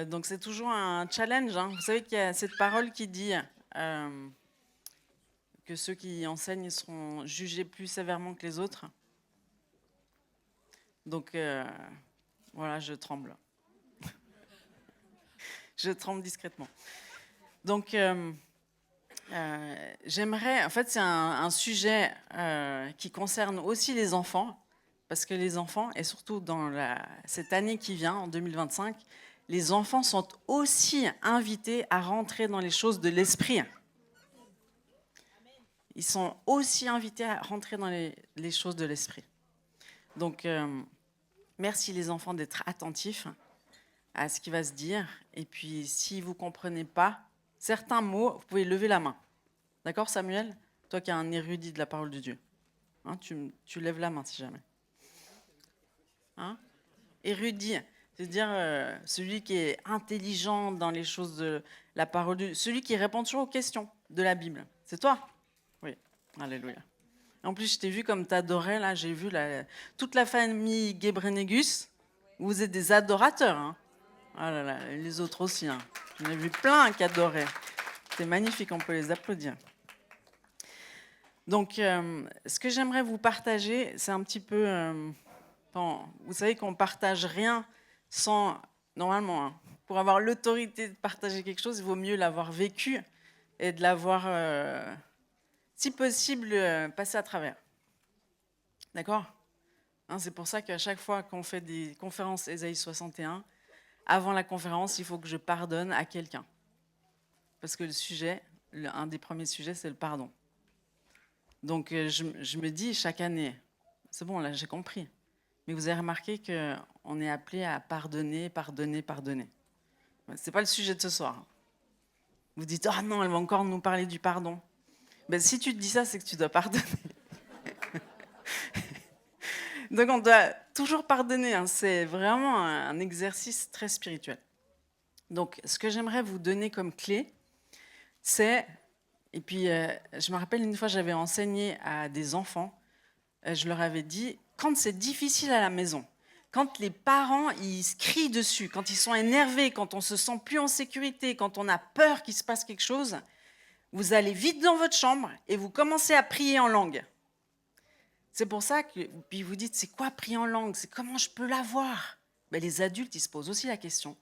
Donc c'est toujours un challenge, hein. Vous savez qu'il y a cette parole qui dit que ceux qui enseignent seront jugés plus sévèrement que les autres. Donc voilà, je tremble. Je tremble discrètement. Donc j'aimerais, en fait c'est un sujet qui concerne aussi les enfants, parce que les enfants, et surtout dans cette année qui vient, en 2025, les enfants sont aussi invités à rentrer dans les choses de l'esprit. Ils sont aussi invités à rentrer dans les choses de l'esprit. Donc, merci les enfants d'être attentifs à ce qui va se dire. Et puis, si vous ne comprenez pas certains mots, vous pouvez lever la main. D'accord, Samuel? Toi qui es un érudit de la parole de Dieu. Hein, tu lèves la main si jamais. Hein? Érudit, c'est-à-dire celui qui est intelligent dans les choses de la parole de Dieu, celui qui répond toujours aux questions de la Bible. C'est toi? Oui, alléluia. En plus, je t'ai vu comme t'adorais, là, j'ai vu toute la famille Gebrenegus, vous êtes des adorateurs. Hein. Oh là là, et les autres aussi. Hein. J'en ai vu plein qui adoraient. C'est magnifique, on peut les applaudir. Donc, ce que j'aimerais vous partager, c'est un petit peu... vous savez qu'on ne partage rien sans... Normalement, hein, pour avoir l'autorité de partager quelque chose, il vaut mieux l'avoir vécu et de l'avoir, si possible, passé à travers. D'accord? Hein, c'est pour ça qu'à chaque fois qu'on fait des conférences Ésaïe 61, avant la conférence, il faut que je pardonne à quelqu'un. Parce que le sujet, un des premiers sujets, c'est le pardon. Donc, je me dis chaque année, c'est bon, là, j'ai compris. Mais vous avez remarqué qu'on est appelé à pardonner, pardonner, pardonner. Ce n'est pas le sujet de ce soir. Vous dites, ah non, elle va encore nous parler du pardon. Ben, si tu te dis ça, c'est que tu dois pardonner. Donc on doit toujours pardonner. Hein. C'est vraiment un exercice très spirituel. Donc ce que j'aimerais vous donner comme clé, c'est... Et puis je me rappelle une fois, j'avais enseigné à des enfants, je leur avais dit, quand c'est difficile à la maison, quand les parents ils se crient dessus, quand ils sont énervés, quand on se sent plus en sécurité, quand on a peur qu'il se passe quelque chose, vous allez vite dans votre chambre et vous commencez à prier en langue. C'est pour ça que puis vous dites, c'est quoi prier en langue? C'est comment je peux l'avoir? Ben, les adultes, ils se posent aussi la question.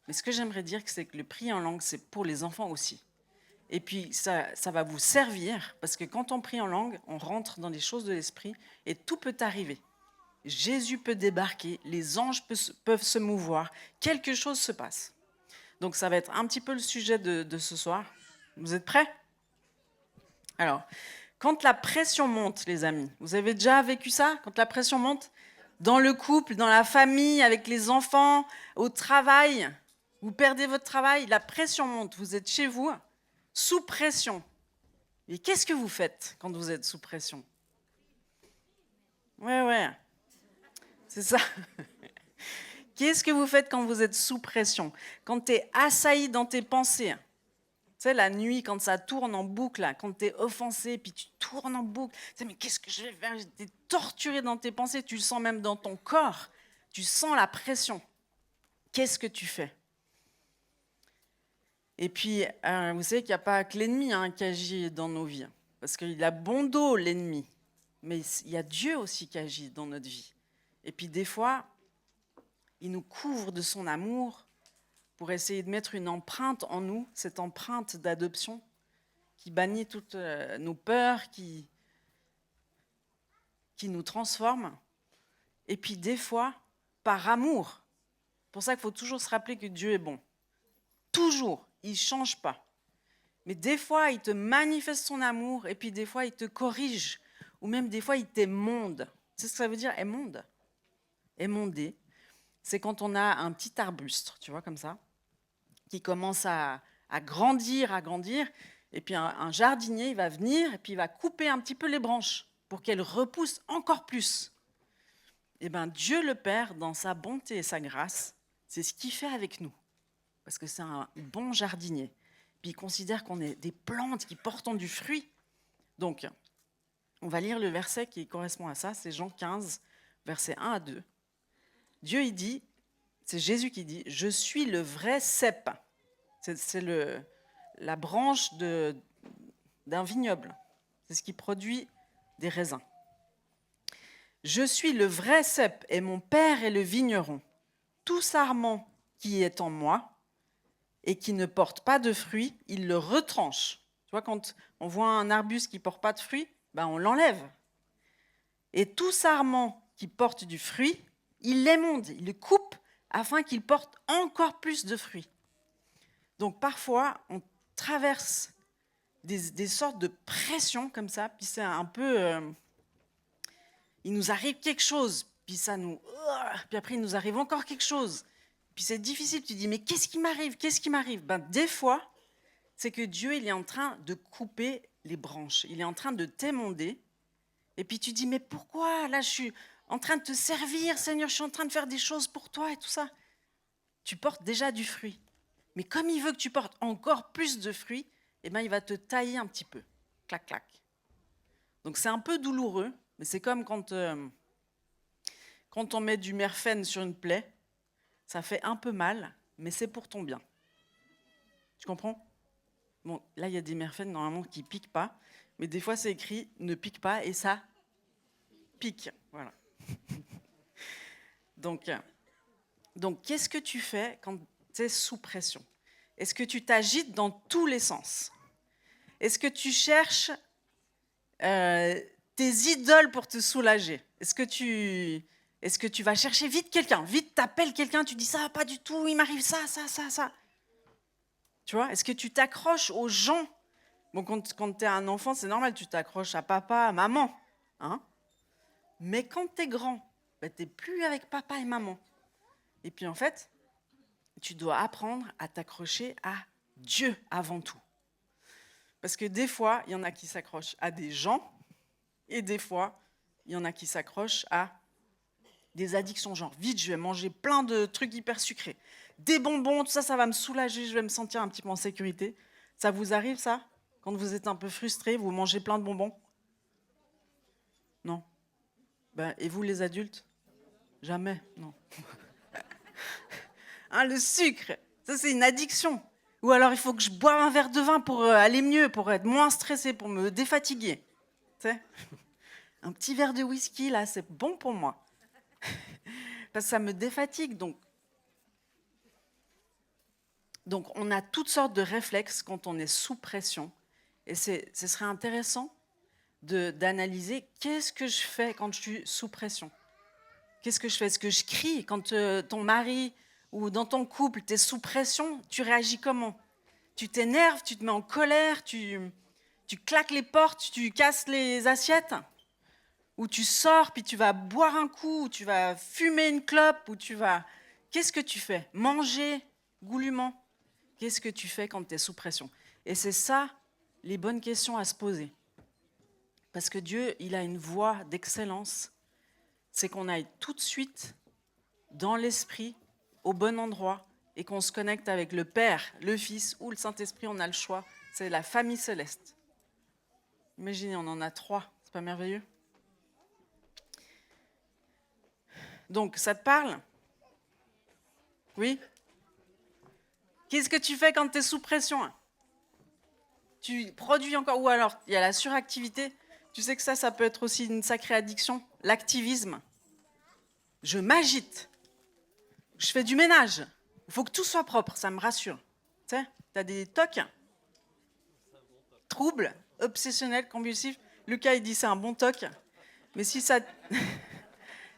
Mais ce que j'aimerais dire, c'est que le prier en langue, c'est pour les enfants aussi. Et puis, ça va vous servir, parce que quand on prie en langue, on rentre dans les choses de l'esprit, et tout peut arriver. Jésus peut débarquer, les anges peuvent se mouvoir, quelque chose se passe. Donc, ça va être un petit peu le sujet de ce soir. Vous êtes prêts? Alors, quand la pression monte, les amis, vous avez déjà vécu ça? Quand la pression monte dans le couple, dans la famille, avec les enfants, au travail, vous perdez votre travail, la pression monte, vous êtes chez vous, sous pression. Et qu'est-ce que vous faites quand vous êtes sous pression? Ouais, c'est ça. Qu'est-ce que vous faites quand vous êtes sous pression? Quand tu es assailli dans tes pensées? Tu sais, la nuit, quand ça tourne en boucle, là, quand tu es offensé, puis tu tournes en boucle, tu sais, mais qu'est-ce que je vais faire? Tu es torturé dans tes pensées, tu le sens même dans ton corps, tu sens la pression. Qu'est-ce que tu fais? Et puis, vous savez qu'il n'y a pas que l'ennemi qui agit dans nos vies, parce qu'il a bon dos, l'ennemi, mais il y a Dieu aussi qui agit dans notre vie. Et puis des fois, il nous couvre de son amour, pour essayer de mettre une empreinte en nous, cette empreinte d'adoption qui bannit toutes nos peurs, qui nous transforme. Et puis des fois, par amour. C'est pour ça qu'il faut toujours se rappeler que Dieu est bon. Toujours, il ne change pas. Mais des fois, il te manifeste son amour, et puis des fois, il te corrige. Ou même des fois, il t'émonde. C'est ce que ça veut dire, émonde. Émonder, c'est quand on a un petit arbuste, tu vois, comme ça, qui commence à grandir, et puis un jardinier, il va venir, et puis il va couper un petit peu les branches pour qu'elles repoussent encore plus. Et bien Dieu le Père, dans sa bonté et sa grâce, c'est ce qu'il fait avec nous, parce que c'est un bon jardinier. Puis il considère qu'on est des plantes qui portent du fruit. Donc, on va lire le verset qui correspond à ça, c'est Jean 15, versets 1 à 2. Dieu, il dit, c'est Jésus qui dit, je suis le vrai cep. C'est la branche d'un vignoble. C'est ce qui produit des raisins. Je suis le vrai cep et mon père est le vigneron. Tout sarment qui est en moi et qui ne porte pas de fruits, il le retranche. Tu vois, quand on voit un arbuste qui ne porte pas de fruits, ben on l'enlève. Et tout sarment qui porte du fruit, il l'émonde, il le coupe afin qu'il porte encore plus de fruits. Donc parfois, on traverse des sortes de pressions comme ça, puis c'est un peu... il nous arrive quelque chose, puis ça nous... puis après, il nous arrive encore quelque chose. Puis c'est difficile, tu dis, mais qu'est-ce qui m'arrive? Qu'est-ce qui m'arrive? Ben, des fois, c'est que Dieu, il est en train de couper les branches. Il est en train de t'émonder. Et puis tu dis, mais pourquoi? Là, je suis en train de te servir, Seigneur, je suis en train de faire des choses pour toi et tout ça. Tu portes déjà du fruit. Mais comme il veut que tu portes encore plus de fruits, eh ben, il va te tailler un petit peu. Clac, clac. Donc c'est un peu douloureux, mais c'est comme quand on met du merphène sur une plaie, ça fait un peu mal, mais c'est pour ton bien. Tu comprends? Bon, là, il y a des merphènes normalement qui ne piquent pas, mais des fois, c'est écrit « ne pique pas » et ça pique. Voilà. Donc, qu'est-ce que tu fais quand tu es sous pression? Est-ce que tu t'agites dans tous les sens? Est-ce que tu cherches tes idoles pour te soulager? Est-ce que tu vas chercher vite quelqu'un? Vite, t'appelles quelqu'un, tu dis ça, pas du tout, il m'arrive ça. Tu vois? Est-ce que tu t'accroches aux gens? Bon, quand tu es un enfant, c'est normal, tu t'accroches à papa, à maman. Hein? Mais quand tu es grand, ben, tu n'es plus avec papa et maman. Et puis en fait, tu dois apprendre à t'accrocher à Dieu avant tout. Parce que des fois, il y en a qui s'accrochent à des gens, et des fois, il y en a qui s'accrochent à des addictions, genre vite, je vais manger plein de trucs hyper sucrés. Des bonbons, tout ça, ça va me soulager, je vais me sentir un petit peu en sécurité. Ça vous arrive, ça? Quand vous êtes un peu frustré, vous mangez plein de bonbons? Non. Ben, et vous, les adultes? Jamais, non. Hein, le sucre, ça c'est une addiction. Ou alors il faut que je boive un verre de vin pour aller mieux, pour être moins stressé, pour me défatiguer. Tu sais? Un petit verre de whisky, là, c'est bon pour moi. Parce que ça me défatigue. Donc, on a toutes sortes de réflexes quand on est sous pression. Et ce serait intéressant d'analyser qu'est-ce que je fais quand je suis sous pression. Qu'est-ce que je fais? Est-ce que je crie? Quand ton mari ou dans ton couple, tu es sous pression, tu réagis comment? Tu t'énerves, tu te mets en colère, tu claques les portes, tu casses les assiettes? Ou tu sors, puis tu vas boire un coup, ou tu vas fumer une clope, ou tu vas... Qu'est-ce que tu fais? Manger goulûment? Qu'est-ce que tu fais quand tu es sous pression? Et c'est ça, les bonnes questions à se poser. Parce que Dieu, il a une voie d'excellence. C'est qu'on aille tout de suite dans l'esprit, au bon endroit, et qu'on se connecte avec le Père, le Fils ou le Saint-Esprit, on a le choix. C'est la famille céleste. Imaginez, on en a 3, c'est pas merveilleux? Donc, ça te parle? Oui? Qu'est-ce que tu fais quand tu es sous pression? Tu produis encore, ou alors il y a la suractivité. Tu sais que ça peut être aussi une sacrée addiction, l'activisme. Je m'agite, je fais du ménage. Il faut que tout soit propre, ça me rassure. Tu sais, tu as des tocs, troubles, obsessionnels, compulsifs. Lucas, il dit c'est un bon toc. Mais si ça...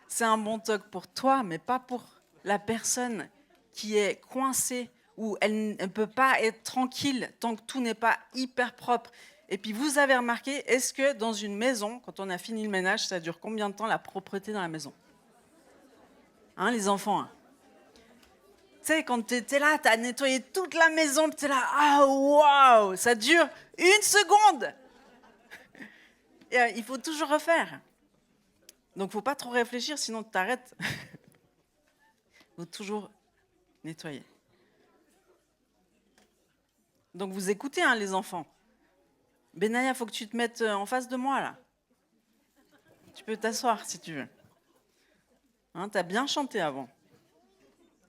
c'est un bon toc pour toi, mais pas pour la personne qui est coincée, où elle ne peut pas être tranquille tant que tout n'est pas hyper propre. Et puis vous avez remarqué, est-ce que dans une maison, quand on a fini le ménage, ça dure combien de temps la propreté dans la maison? Hein, les enfants, hein? Tu sais, quand tu es là, tu as nettoyé toute la maison, tu es là, ah waouh, ça dure 1 seconde. Et, il faut toujours refaire. Donc, il ne faut pas trop réfléchir, sinon tu t'arrêtes. Il faut toujours nettoyer. Donc, vous écoutez, hein, les enfants. Benaya, il faut que tu te mettes en face de moi, là. Tu peux t'asseoir, si tu veux. Hein, tu as bien chanté avant.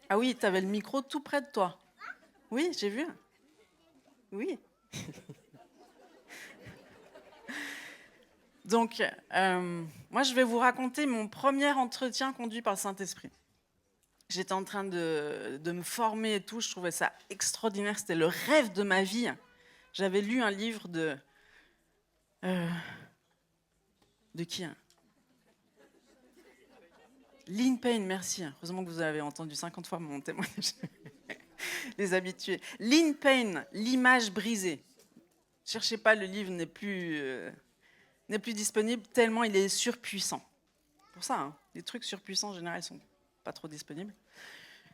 Ah oui, tu avais le micro tout près de toi. Oui, j'ai vu. Oui. Donc, moi, je vais vous raconter mon premier entretien conduit par le Saint-Esprit. J'étais en train de me former et tout, je trouvais ça extraordinaire, c'était le rêve de ma vie. J'avais lu un livre euh, de qui hein Lynn Payne, merci. Heureusement que vous avez entendu 50 fois mon témoignage. Les habitués. Lynn Payne, L'image brisée. Cherchez pas, le livre n'est plus disponible tellement il est surpuissant. Pour ça, hein, les trucs surpuissants en général sont pas trop disponibles.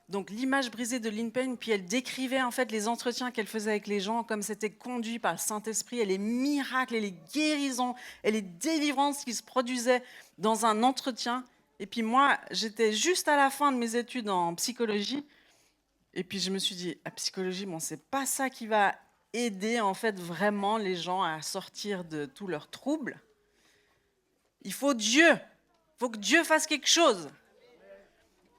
Donc l'image brisée de Lynn Payne, puis elle décrivait en fait les entretiens qu'elle faisait avec les gens, comme c'était conduit par le Saint-Esprit, et les miracles, et les guérisons, et les délivrances qui se produisaient dans un entretien. Et puis moi, j'étais juste à la fin de mes études en psychologie, et puis je me suis dit, la psychologie, bon, c'est pas ça qui va aider en fait vraiment les gens à sortir de tous leurs troubles. Il faut Dieu, il faut que Dieu fasse quelque chose.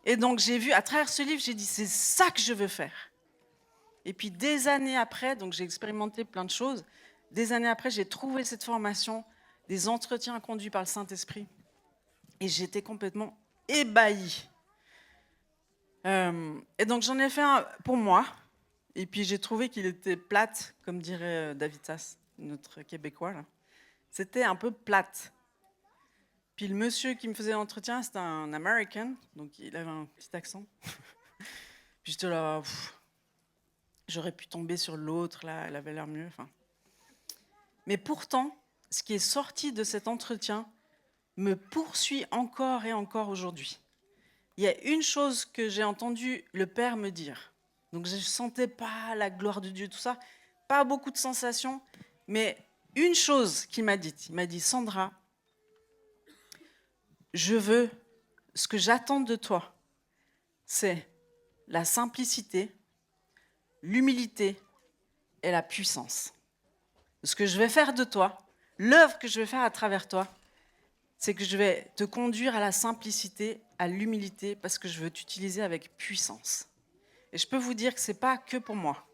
Et donc j'ai vu, à travers ce livre, j'ai dit, c'est ça que je veux faire. Et puis des années après, donc j'ai expérimenté plein de choses, des années après, j'ai trouvé cette formation, des entretiens conduits par le Saint-Esprit, et j'étais complètement ébahie. Et donc j'en ai fait un pour moi, et puis j'ai trouvé qu'il était plate, comme dirait David Sass, notre Québécois, là. C'était un peu plate. Puis le monsieur qui me faisait l'entretien, c'était un American, donc il avait un petit accent. Puis j'étais là, j'aurais pu tomber sur l'autre, là, elle avait l'air mieux. Enfin. Mais pourtant, ce qui est sorti de cet entretien me poursuit encore et encore aujourd'hui. Il y a une chose que j'ai entendu le Père me dire. Donc je ne sentais pas la gloire de Dieu, tout ça, pas beaucoup de sensations, mais une chose qu'il m'a dite. Il m'a dit, Sandra, ce que j'attends de toi, c'est la simplicité, l'humilité et la puissance. Ce que je vais faire de toi, l'œuvre que je vais faire à travers toi, c'est que je vais te conduire à la simplicité, à l'humilité, parce que je veux t'utiliser avec puissance. Et je peux vous dire que ce n'est pas que pour moi.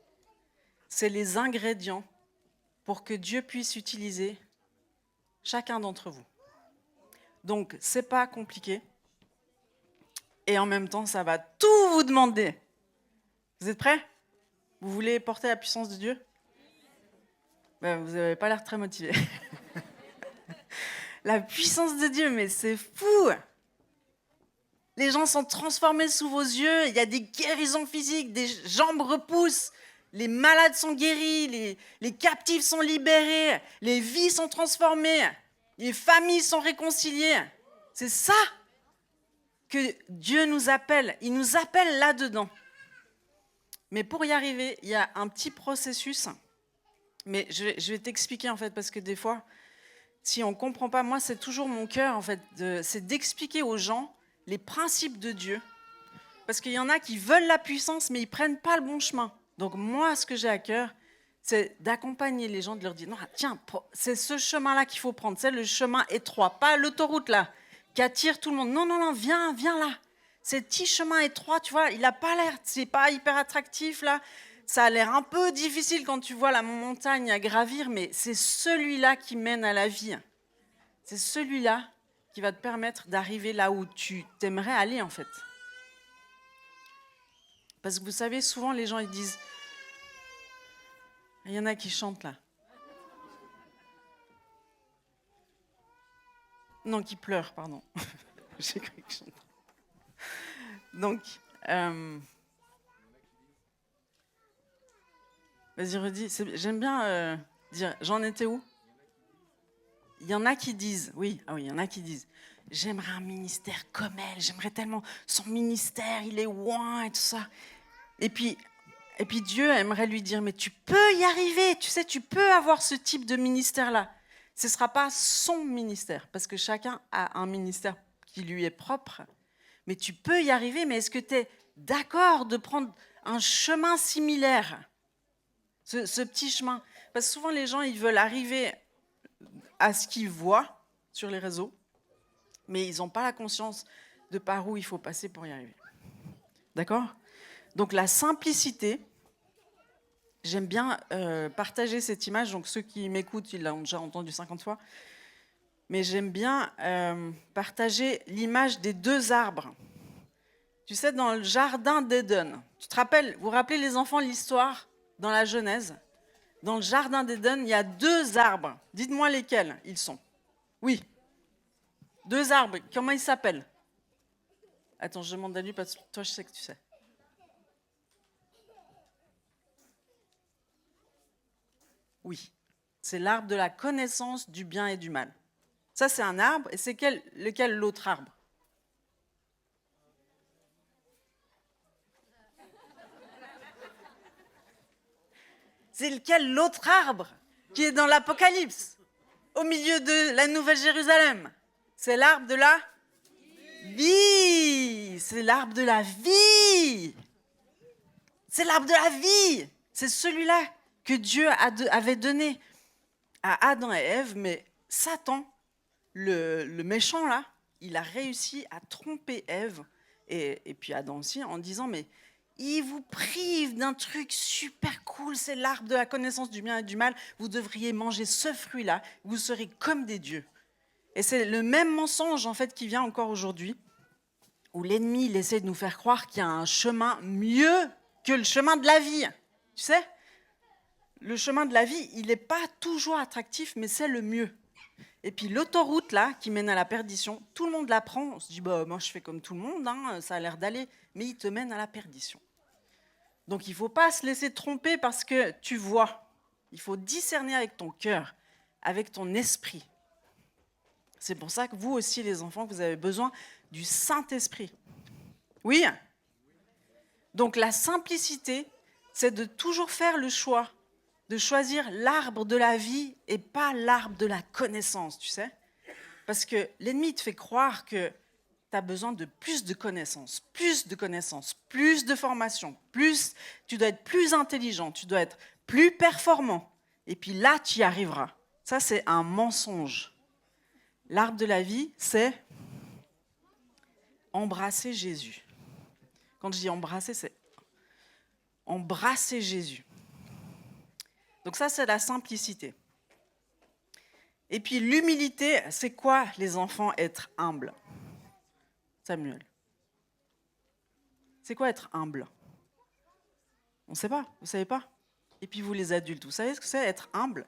C'est les ingrédients pour que Dieu puisse utiliser chacun d'entre vous. Donc, ce n'est pas compliqué. Et en même temps, ça va tout vous demander. Vous êtes prêts? Vous voulez porter la puissance de Dieu? Ben, vous n'avez pas l'air très motivé. La puissance de Dieu, mais c'est fou! Les gens sont transformés sous vos yeux, il y a des guérisons physiques, des jambes repoussent, les malades sont guéris, les captifs sont libérés, les vies sont transformées, les familles sont réconciliées. C'est ça que Dieu nous appelle. Il nous appelle là-dedans. Mais pour y arriver, il y a un petit processus. Mais je vais t'expliquer en fait, parce que des fois, si on ne comprend pas, moi c'est toujours mon cœur en fait, c'est d'expliquer aux gens les principes de Dieu. Parce qu'il y en a qui veulent la puissance, mais ils ne prennent pas le bon chemin. Donc moi, ce que j'ai à cœur, c'est d'accompagner les gens, de leur dire, non, tiens, c'est ce chemin-là qu'il faut prendre, c'est le chemin étroit, pas l'autoroute là, qui attire tout le monde. Non, non, non, viens là. C'est petit chemin étroit, tu vois, il n'a pas l'air, c'est pas hyper attractif là. Ça a l'air un peu difficile quand tu vois la montagne à gravir, mais c'est celui-là qui mène à la vie. C'est celui-là qui va te permettre d'arriver là où tu t'aimerais aller en fait. Parce que vous savez, souvent les gens ils disent, il y en a qui chantent là. Non, qui pleurent, pardon. J'ai cru qu'ils chantaient. Donc, vas-y redis, j'aime bien dire, j'en étais où? Il y en a qui disent, oui, il y en a qui disent, j'aimerais un ministère comme elle, j'aimerais tellement son ministère, il est ouin et tout ça. Et puis Dieu aimerait lui dire, mais tu peux y arriver, tu sais, tu peux avoir ce type de ministère-là. Ce ne sera pas son ministère, parce que chacun a un ministère qui lui est propre. Mais tu peux y arriver, mais est-ce que tu es d'accord de prendre un chemin similaire, ce petit chemin? Parce que souvent, les gens, ils veulent arriver à ce qu'ils voient sur les réseaux, mais ils n'ont pas la conscience de par où il faut passer pour y arriver. D'accord ? Donc la simplicité, j'aime bien partager cette image, donc ceux qui m'écoutent, ils l'ont déjà entendu 50 fois, mais j'aime bien partager l'image des deux arbres. Tu sais, dans le jardin d'Éden, vous vous rappelez les enfants l'histoire dans la Genèse? Dans le jardin d'Éden, il y a deux arbres. Dites-moi lesquels ils sont. Oui, deux arbres. Comment ils s'appellent? Attends, je demande à lui parce que toi, je sais que tu sais. Oui, c'est l'arbre de la connaissance du bien et du mal. Ça, c'est un arbre. Et c'est lequel l'autre arbre? C'est lequel l'autre arbre qui est dans l'Apocalypse, au milieu de la Nouvelle Jérusalem? C'est l'arbre de la vie. C'est l'arbre de la vie. C'est l'arbre de la vie. C'est celui-là que Dieu avait donné à Adam et Ève, mais Satan, le méchant là, il a réussi à tromper Ève et puis Adam aussi en disant mais il vous prive d'un truc super cool, c'est l'arbre de la connaissance du bien et du mal, vous devriez manger ce fruit-là, vous serez comme des dieux. Et c'est le même mensonge en fait qui vient encore aujourd'hui, où l'ennemi il essaie de nous faire croire qu'il y a un chemin mieux que le chemin de la vie. Tu sais, le chemin de la vie, il n'est pas toujours attractif, mais c'est le mieux. Et puis l'autoroute là, qui mène à la perdition, tout le monde la prend, on se dit bah moi je fais comme tout le monde, hein, ça a l'air d'aller, mais il te mène à la perdition. Donc il ne faut pas se laisser tromper parce que tu vois. Il faut discerner avec ton cœur, avec ton esprit. C'est pour ça que vous aussi, les enfants, vous avez besoin du Saint-Esprit. Oui? Donc la simplicité, c'est de toujours faire le choix, de choisir l'arbre de la vie et pas l'arbre de la connaissance, tu sais? Parce que l'ennemi te fait croire que tu as besoin de plus de connaissances, plus de formation, tu dois être plus intelligent, tu dois être plus performant. Et puis là, tu y arriveras. Ça, c'est un mensonge. L'arbre de la vie, c'est embrasser Jésus. Quand je dis embrasser, c'est embrasser Jésus. Donc ça, c'est la simplicité. Et puis l'humilité, c'est quoi, les enfants, être humble? Samuel. C'est quoi être humble? On ne sait pas, vous ne savez pas? Et puis vous les adultes, vous savez ce que c'est être humble?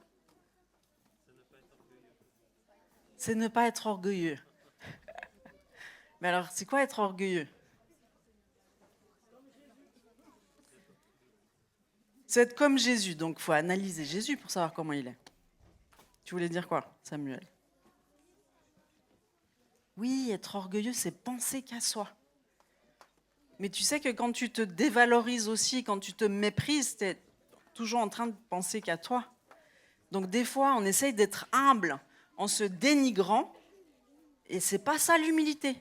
C'est ne pas être orgueilleux. Mais alors, c'est quoi être orgueilleux? C'est être comme Jésus, donc il faut analyser Jésus pour savoir comment il est. Tu voulais dire quoi, Samuel? Oui, être orgueilleux, c'est penser qu'à soi. Mais tu sais que quand tu te dévalorises aussi, quand tu te méprises, tu es toujours en train de penser qu'à toi. Donc des fois, on essaye d'être humble en se dénigrant, et c'est pas ça l'humilité.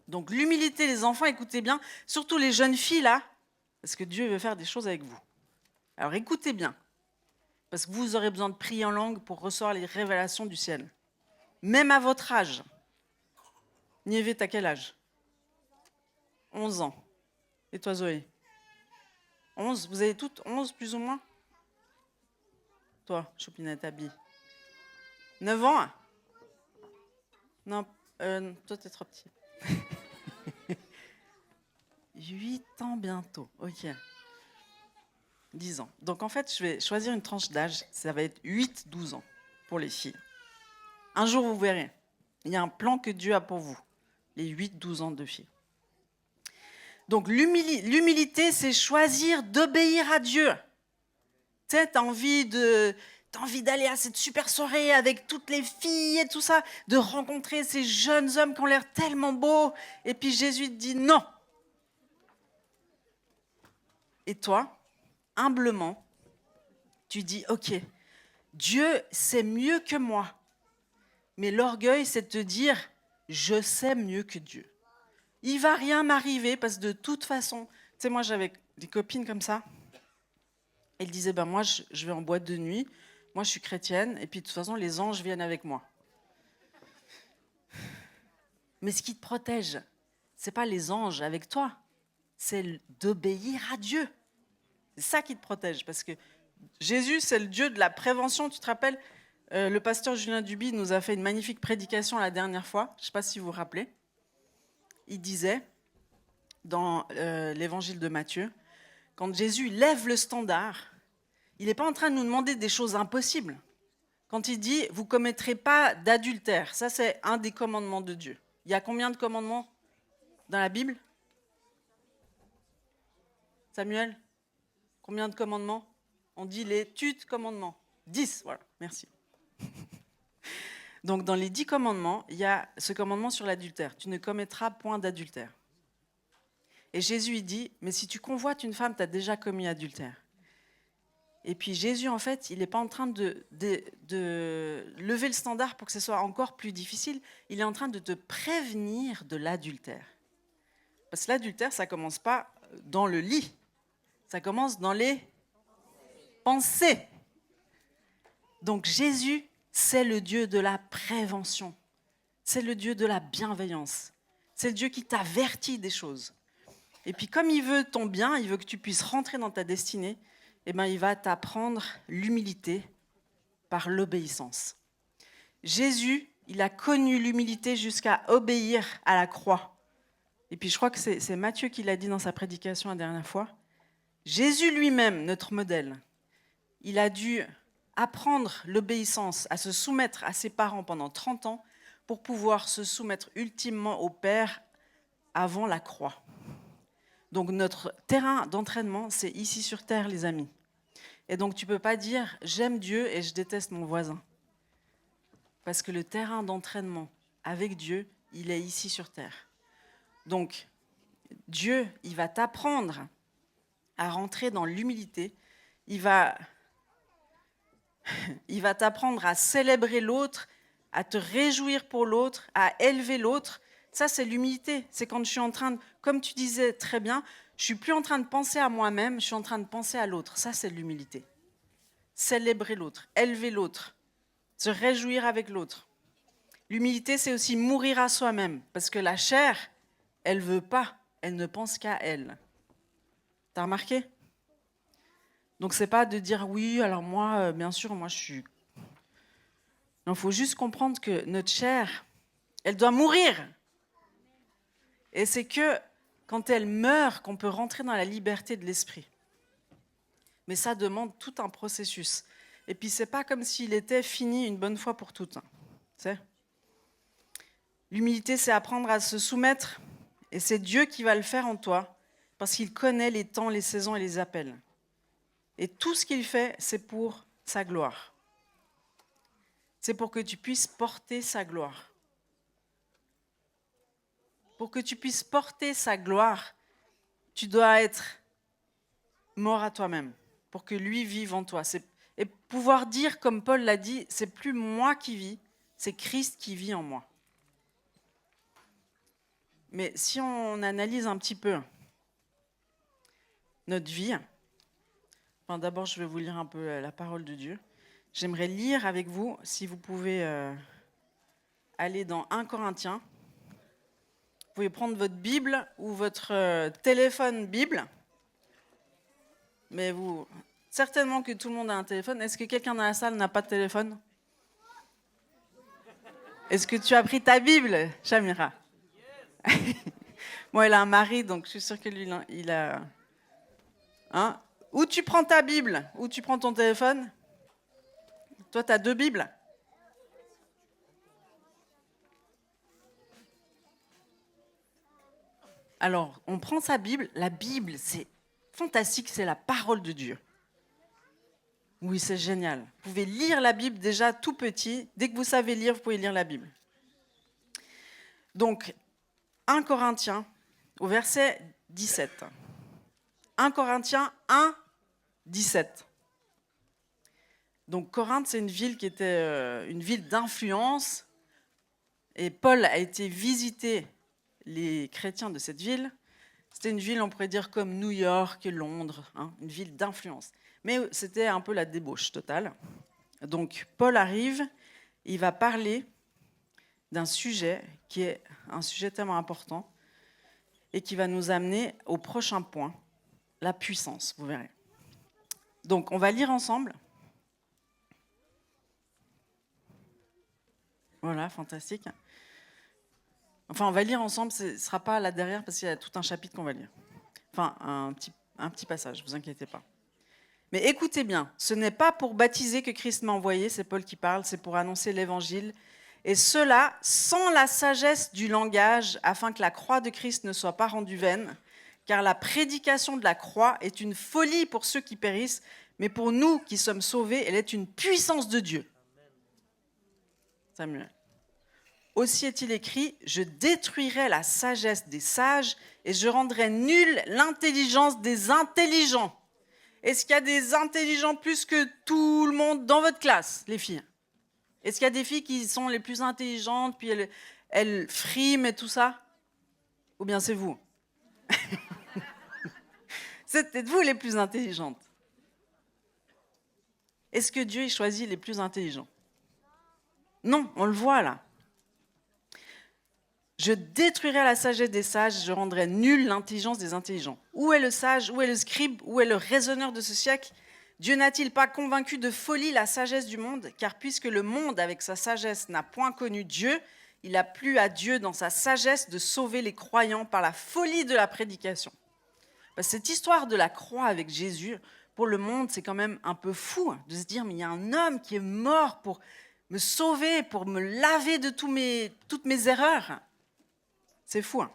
Donc l'humilité, les enfants, écoutez bien, surtout les jeunes filles là, parce que Dieu veut faire des choses avec vous. Alors écoutez bien, parce que vous aurez besoin de prier en langue pour recevoir les révélations du ciel. Même à votre âge. Niévé, t'as quel âge? 11 ans. Et toi, Zoé? 11? Vous avez toutes 11 plus ou moins? Toi, Choupinette, Abby? 9 ans? Non, toi, t'es trop petit. 8 ans bientôt, ok. 10 ans. Donc en fait, je vais choisir une tranche d'âge, ça va être 8-12 ans pour les filles. Un jour, vous verrez, il y a un plan que Dieu a pour vous, les 8-12 ans de filles. Donc l'humilité, c'est choisir d'obéir à Dieu. Tu sais, t'as envie d'aller à cette super soirée avec toutes les filles et tout ça, de rencontrer ces jeunes hommes qui ont l'air tellement beaux, et puis Jésus te dit non. Et toi, humblement, tu dis ok, Dieu sait mieux que moi, mais l'orgueil, c'est de te dire je sais mieux que Dieu. Il va rien m'arriver parce que de toute façon, tu sais, moi j'avais des copines comme ça. Elles disaient ben moi je vais en boîte de nuit, moi je suis chrétienne et puis de toute façon les anges viennent avec moi. Mais ce qui te protège, c'est pas les anges avec toi, c'est d'obéir à Dieu. C'est ça qui te protège, parce que Jésus, c'est le Dieu de la prévention. Tu te rappelles, le pasteur Julien Duby nous a fait une magnifique prédication la dernière fois. Je ne sais pas si vous vous rappelez. Il disait, dans l'évangile de Matthieu, quand Jésus lève le standard, il n'est pas en train de nous demander des choses impossibles. Quand il dit « vous ne commettrez pas d'adultère », ça c'est un des commandements de Dieu. Il y a combien de commandements dans la Bible? Samuel, combien de commandements? On dit les commandements. 10, voilà, merci. Donc dans les 10 commandements, il y a ce commandement sur l'adultère. Tu ne commettras point d'adultère. Et Jésus, il dit, mais si tu convoites une femme, tu as déjà commis adultère. Et puis Jésus, en fait, il n'est pas en train de lever le standard pour que ce soit encore plus difficile. Il est en train de te prévenir de l'adultère. Parce que l'adultère, ça ne commence pas dans le lit. Ça commence dans les pensées. Donc Jésus, c'est le Dieu de la prévention. C'est le Dieu de la bienveillance. C'est le Dieu qui t'avertit des choses. Et puis comme il veut ton bien, il veut que tu puisses rentrer dans ta destinée, eh ben, il va t'apprendre l'humilité par l'obéissance. Jésus, il a connu l'humilité jusqu'à obéir à la croix. Et puis je crois que c'est Matthieu qui l'a dit dans sa prédication la dernière fois. Jésus lui-même, notre modèle, il a dû apprendre l'obéissance, à se soumettre à ses parents pendant 30 ans pour pouvoir se soumettre ultimement au Père avant la croix. Donc notre terrain d'entraînement, c'est ici sur terre, les amis. Et donc tu ne peux pas dire « j'aime Dieu et je déteste mon voisin ». Parce que le terrain d'entraînement avec Dieu, il est ici sur terre. Donc Dieu, il va t'apprendre à rentrer dans l'humilité. Il va t'apprendre à célébrer l'autre, à te réjouir pour l'autre, à élever l'autre. Ça, c'est l'humilité. C'est quand je suis en train de, comme tu disais très bien, je suis plus en train de penser à moi-même, je suis en train de penser à l'autre. Ça, c'est l'humilité. Célébrer l'autre, élever l'autre, se réjouir avec l'autre. L'humilité, c'est aussi mourir à soi-même, parce que la chair, elle veut pas, elle ne pense qu'à elle. T'as remarqué? Donc, c'est pas de dire oui, alors moi, bien sûr, moi je suis. Non, il faut juste comprendre que notre chair, elle doit mourir. Et c'est que quand elle meurt qu'on peut rentrer dans la liberté de l'esprit. Mais ça demande tout un processus. Et puis, c'est pas comme s'il était fini une bonne fois pour toutes. C'est? L'humilité, c'est apprendre à se soumettre. Et c'est Dieu qui va le faire en toi, parce qu'il connaît les temps, les saisons et les appels. Et tout ce qu'il fait, c'est pour sa gloire. C'est pour que tu puisses porter sa gloire. Pour que tu puisses porter sa gloire, tu dois être mort à toi-même, pour que lui vive en toi. Et pouvoir dire, comme Paul l'a dit, c'est plus moi qui vis, c'est Christ qui vit en moi. Mais si on analyse un petit peu notre vie, enfin, d'abord je vais vous lire un peu la parole de Dieu. J'aimerais lire avec vous, si vous pouvez aller dans 1 Corinthiens. Vous pouvez prendre votre Bible ou votre téléphone Bible. Mais vous, certainement que tout le monde a un téléphone. Est-ce que quelqu'un dans la salle n'a pas de téléphone? Est-ce que tu as pris ta Bible, Shamira? Bon, elle a un mari, donc je suis sûre que lui, il a... Hein? Où tu prends ta Bible? Où tu prends ton téléphone? Toi, tu as 2 Bibles? Alors, on prend sa Bible. La Bible, c'est fantastique, c'est la parole de Dieu. Oui, c'est génial. Vous pouvez lire la Bible déjà tout petit. Dès que vous savez lire, vous pouvez lire la Bible. Donc, 1 Corinthiens, au verset 17. 1 Corinthiens 1, 17. Donc, Corinthe, c'est une ville qui était une ville d'influence. Et Paul a été visiter les chrétiens de cette ville. C'était une ville, on pourrait dire, comme New York, Londres, hein, une ville d'influence. Mais c'était un peu la débauche totale. Donc, Paul arrive, il va parler d'un sujet qui est un sujet tellement important. et qui va nous amener au prochain point, la puissance, vous verrez. Donc, on va lire ensemble. Voilà, fantastique. Enfin, on va lire ensemble, ce ne sera pas là derrière parce qu'il y a tout un chapitre qu'on va lire. Enfin, un petit passage, ne vous inquiétez pas. Mais écoutez bien, ce n'est pas pour baptiser que Christ m'a envoyé, c'est Paul qui parle, c'est pour annoncer l'évangile. Et cela sans la sagesse du langage, afin que la croix de Christ ne soit pas rendue vaine. Car la prédication de la croix est une folie pour ceux qui périssent, mais pour nous qui sommes sauvés, elle est une puissance de Dieu. Samuel. Aussi est-il écrit, je détruirai la sagesse des sages et je rendrai nulle l'intelligence des intelligents. Est-ce qu'il y a des intelligents plus que tout le monde dans votre classe, les filles? Est-ce qu'il y a des filles qui sont les plus intelligentes, puis elles friment et tout ça? Ou bien c'est vous? C'est peut-être vous les plus intelligentes. Est-ce que Dieu choisit les plus intelligents? Non, on le voit là. Je détruirai la sagesse des sages, je rendrai nulle l'intelligence des intelligents. Où est le sage, où est le scribe, où est le raisonneur de ce siècle? Dieu n'a-t-il pas convaincu de folie la sagesse du monde? Car puisque le monde, avec sa sagesse, n'a point connu Dieu, il a plu à Dieu dans sa sagesse de sauver les croyants par la folie de la prédication. Cette histoire de la croix avec Jésus, pour le monde, c'est quand même un peu fou de se dire, mais il y a un homme qui est mort pour me sauver, pour me laver de toutes mes erreurs. C'est fou.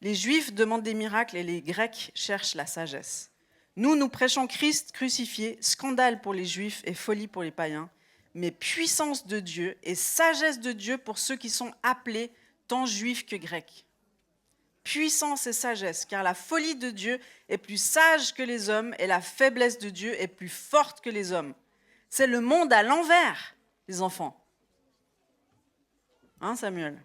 Les Juifs demandent des miracles et les Grecs cherchent la sagesse. Nous prêchons Christ crucifié, scandale pour les Juifs et folie pour les païens, mais puissance de Dieu et sagesse de Dieu pour ceux qui sont appelés, tant Juifs que Grecs. Puissance et sagesse, car la folie de Dieu est plus sage que les hommes et la faiblesse de Dieu est plus forte que les hommes. C'est le monde à l'envers, les enfants. Hein, Samuel?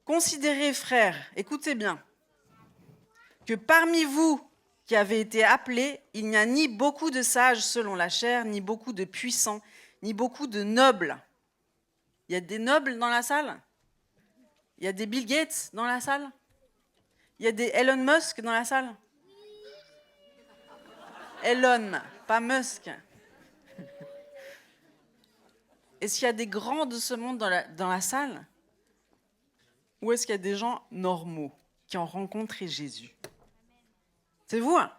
Considérez, frères, écoutez bien, que parmi vous qui avez été appelés, il n'y a ni beaucoup de sages selon la chair, ni beaucoup de puissants, ni beaucoup de nobles. Il y a des nobles dans la salle? Il y a des Bill Gates dans la salle? Il y a des Elon Musk dans la salle? Elon, pas Musk. Est-ce qu'il y a des grands de ce monde dans la salle? Ou est-ce qu'il y a des gens normaux qui ont rencontré Jésus? C'est vous, hein?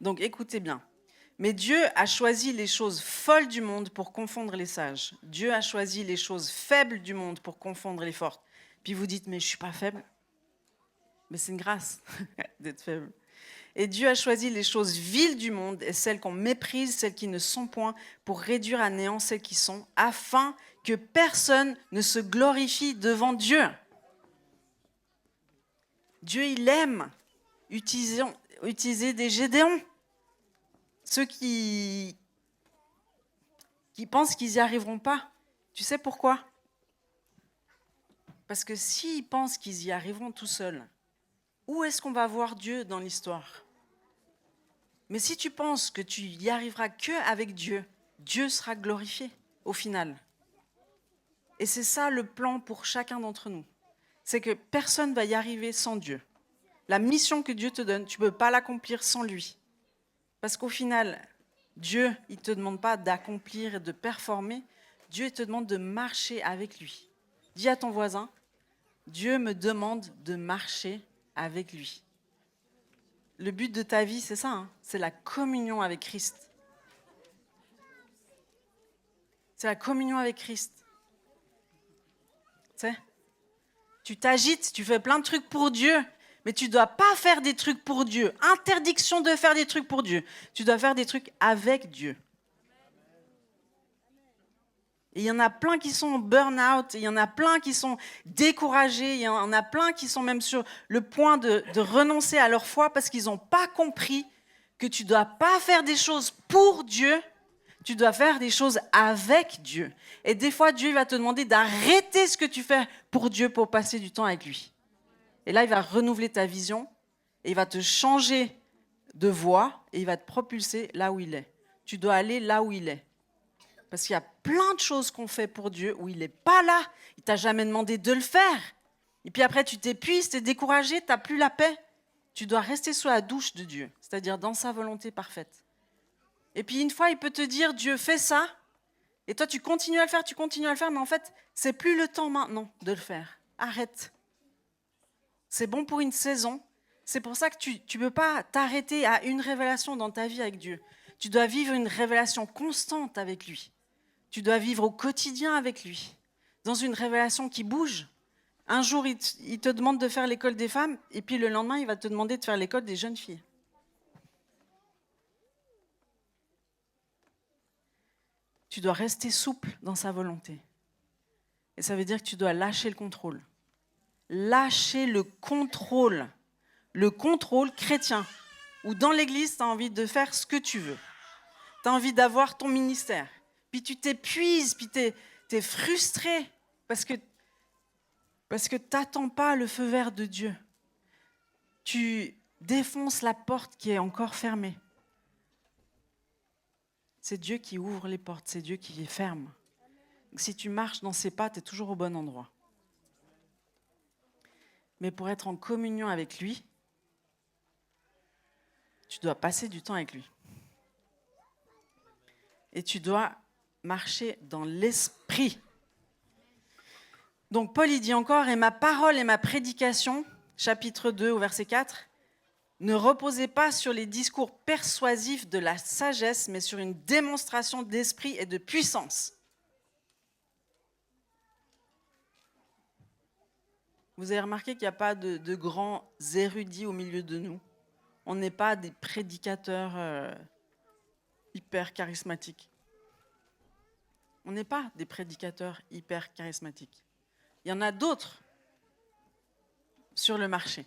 Donc écoutez bien. Mais Dieu a choisi les choses folles du monde pour confondre les sages. Dieu a choisi les choses faibles du monde pour confondre les fortes. Puis vous dites, mais je ne suis pas faible. Mais c'est une grâce d'être faible. Et Dieu a choisi les choses viles du monde et celles qu'on méprise, celles qui ne sont point, pour réduire à néant celles qui sont, afin que personne ne se glorifie devant Dieu. Dieu, il aime utiliser des Gédéons. Ceux qui pensent qu'ils n'y arriveront pas. Tu sais pourquoi? Parce que s'ils pensent qu'ils y arriveront tout seuls, où est-ce qu'on va voir Dieu dans l'histoire? Mais si tu penses que tu y arriveras qu'avec Dieu, Dieu sera glorifié au final. Et c'est ça le plan pour chacun d'entre nous. C'est que personne ne va y arriver sans Dieu. La mission que Dieu te donne, tu ne peux pas l'accomplir sans lui. Parce qu'au final, Dieu, il ne te demande pas d'accomplir et de performer. Dieu, il te demande de marcher avec lui. Dis à ton voisin, Dieu me demande de marcher avec lui. Le but de ta vie, c'est ça, hein, c'est la communion avec Christ. C'est la communion avec Christ. Tu sais, tu t'agites, tu fais plein de trucs pour Dieu, mais tu ne dois pas faire des trucs pour Dieu. Interdiction de faire des trucs pour Dieu. Tu dois faire des trucs avec Dieu. Et il y en a plein qui sont en burn-out, il y en a plein qui sont découragés, il y en a plein qui sont même sur le point de renoncer à leur foi parce qu'ils n'ont pas compris que tu ne dois pas faire des choses pour Dieu, tu dois faire des choses avec Dieu. Et des fois, Dieu va te demander d'arrêter ce que tu fais pour Dieu pour passer du temps avec lui. Et là, il va renouveler ta vision et il va te changer de voie et il va te propulser là où il est. Tu dois aller là où il est. Parce qu'il y a plein de choses qu'on fait pour Dieu où il n'est pas là. Il t'a jamais demandé de le faire. Et puis après, tu t'épuises, tu es découragé, tu n'as plus la paix. Tu dois rester sous la douche de Dieu, c'est-à-dire dans sa volonté parfaite. Et puis une fois, il peut te dire, Dieu, fais ça. Et toi, tu continues à le faire, mais en fait, c'est plus le temps maintenant de le faire. Arrête. C'est bon pour une saison. C'est pour ça que tu ne peux pas t'arrêter à une révélation dans ta vie avec Dieu. Tu dois vivre une révélation constante avec lui. Tu dois vivre au quotidien avec lui, dans une révélation qui bouge. Un jour, il te demande de faire l'école des femmes, et puis le lendemain, il va te demander de faire l'école des jeunes filles. Tu dois rester souple dans sa volonté. Et ça veut dire que tu dois lâcher le contrôle. Lâcher le contrôle. Le contrôle chrétien. Où dans l'église, tu as envie de faire ce que tu veux. Tu as envie d'avoir ton ministère. Puis tu t'épuises, puis tu es frustré parce que tu n'attends pas le feu vert de Dieu. Tu défonces la porte qui est encore fermée. C'est Dieu qui ouvre les portes, c'est Dieu qui les ferme. Donc, si tu marches dans ses pas, tu es toujours au bon endroit. Mais pour être en communion avec lui, tu dois passer du temps avec lui. Et tu dois marcher dans l'esprit. Donc Paul, il dit encore, « Et ma parole et ma prédication, chapitre 2 au verset 4, ne reposez pas sur les discours persuasifs de la sagesse, mais sur une démonstration d'esprit et de puissance. » Vous avez remarqué qu'il n'y a pas de grands érudits au milieu de nous. On n'est pas des prédicateurs hyper charismatiques. On n'est pas des prédicateurs hyper charismatiques. Il y en a d'autres sur le marché.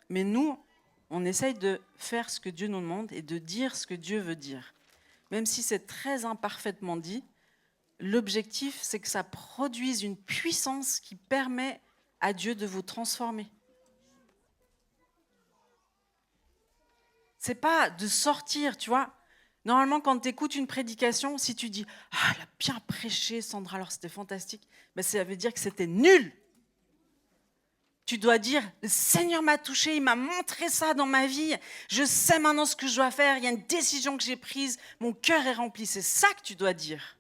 Mais nous, on essaye de faire ce que Dieu nous demande et de dire ce que Dieu veut dire. Même si c'est très imparfaitement dit, l'objectif, c'est que ça produise une puissance qui permet à Dieu de vous transformer. C'est pas de sortir, tu vois. Normalement, quand tu écoutes une prédication, si tu dis « Ah, elle a bien prêché, Sandra, alors c'était fantastique », ben, ça veut dire que c'était nul. Tu dois dire « Le Seigneur m'a touché, il m'a montré ça dans ma vie, je sais maintenant ce que je dois faire, il y a une décision que j'ai prise, mon cœur est rempli ». C'est ça que tu dois dire.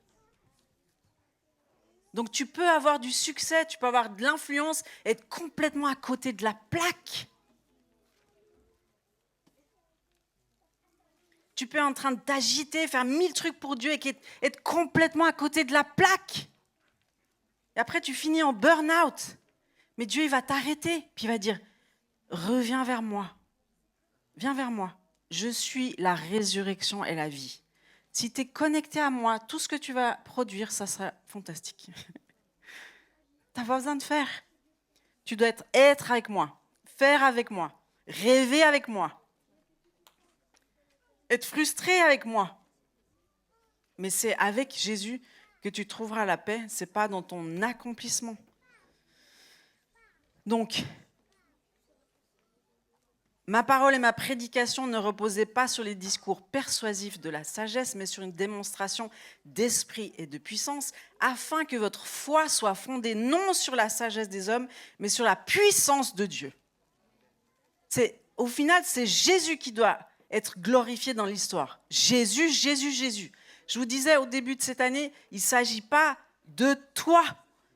Donc tu peux avoir du succès, tu peux avoir de l'influence, être complètement à côté de la plaque. Tu peux être en train de t'agiter, faire 1000 trucs pour Dieu et être complètement à côté de la plaque. Et après, tu finis en burn-out. Mais Dieu, il va t'arrêter. Puis il va dire, reviens vers moi. Viens vers moi. Je suis la résurrection et la vie. Si tu es connecté à moi, tout ce que tu vas produire, ça sera fantastique. Tu n'as pas besoin de faire. Tu dois être avec moi, faire avec moi, rêver avec moi. Être frustré avec moi. Mais c'est avec Jésus que tu trouveras la paix, ce n'est pas dans ton accomplissement. Donc, ma parole et ma prédication ne reposaient pas sur les discours persuasifs de la sagesse, mais sur une démonstration d'esprit et de puissance, afin que votre foi soit fondée non sur la sagesse des hommes, mais sur la puissance de Dieu. Au final, c'est Jésus qui doit être glorifié dans l'histoire. Jésus, Jésus, Jésus. Je vous disais au début de cette année, il ne s'agit pas de toi,